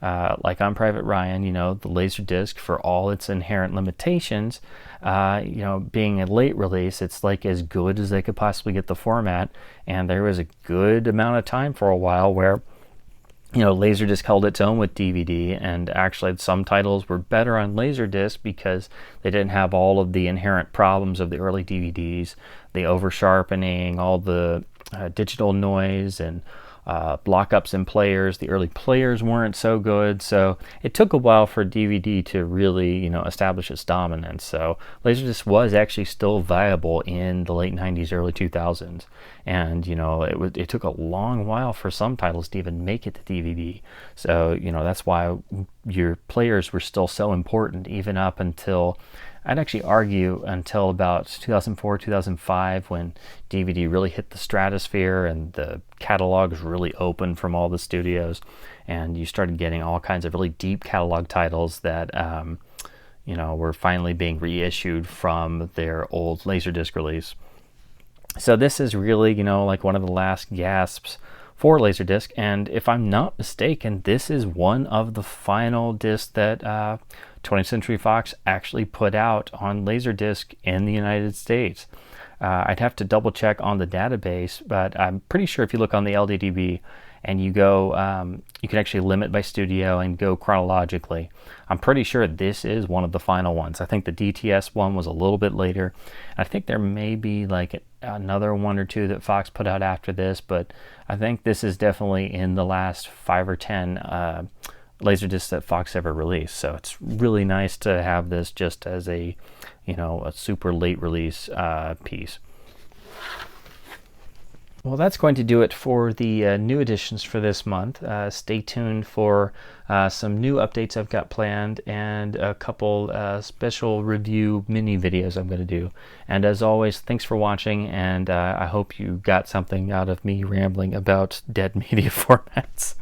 like on Private Ryan, the Laserdisc, for all its inherent limitations, being a late release, it's like as good as they could possibly get the format. And there was a good amount of time for a while where, Laserdisc held its own with DVD, and actually some titles were better on Laserdisc because they didn't have all of the inherent problems of the early DVDs, the over sharpening, all the digital noise and block-ups in players. The early players weren't so good, so it took a while for DVD to really, establish its dominance. So Laserdisc was actually still viable in the late 90s, early 2000s, and it took a long while for some titles to even make it to DVD. So that's why your players were still so important, even up until, I'd actually argue, until about 2004, 2005, when DVD really hit the stratosphere and the catalogs really opened from all the studios, and you started getting all kinds of really deep catalog titles that were finally being reissued from their old Laserdisc release. So this is really, like one of the last gasps for Laserdisc, and if I'm not mistaken, this is one of the final discs that 20th Century Fox actually put out on Laserdisc in the United States. I'd have to double check on the database, but I'm pretty sure if you look on the LDDB and you go, you can actually limit by studio and go chronologically. I'm pretty sure this is one of the final ones. I think the DTS one was a little bit later. I think there may be like another one or two that Fox put out after this, but I think this is definitely in the last 5 or 10 Laserdiscs that Fox ever released. So it's really nice to have this just as a super late release piece. Well, that's going to do it for the new editions for this month. Stay tuned for some new updates I've got planned and a couple special review mini videos I'm going to do. And as always, thanks for watching, and I hope you got something out of me rambling about dead media formats.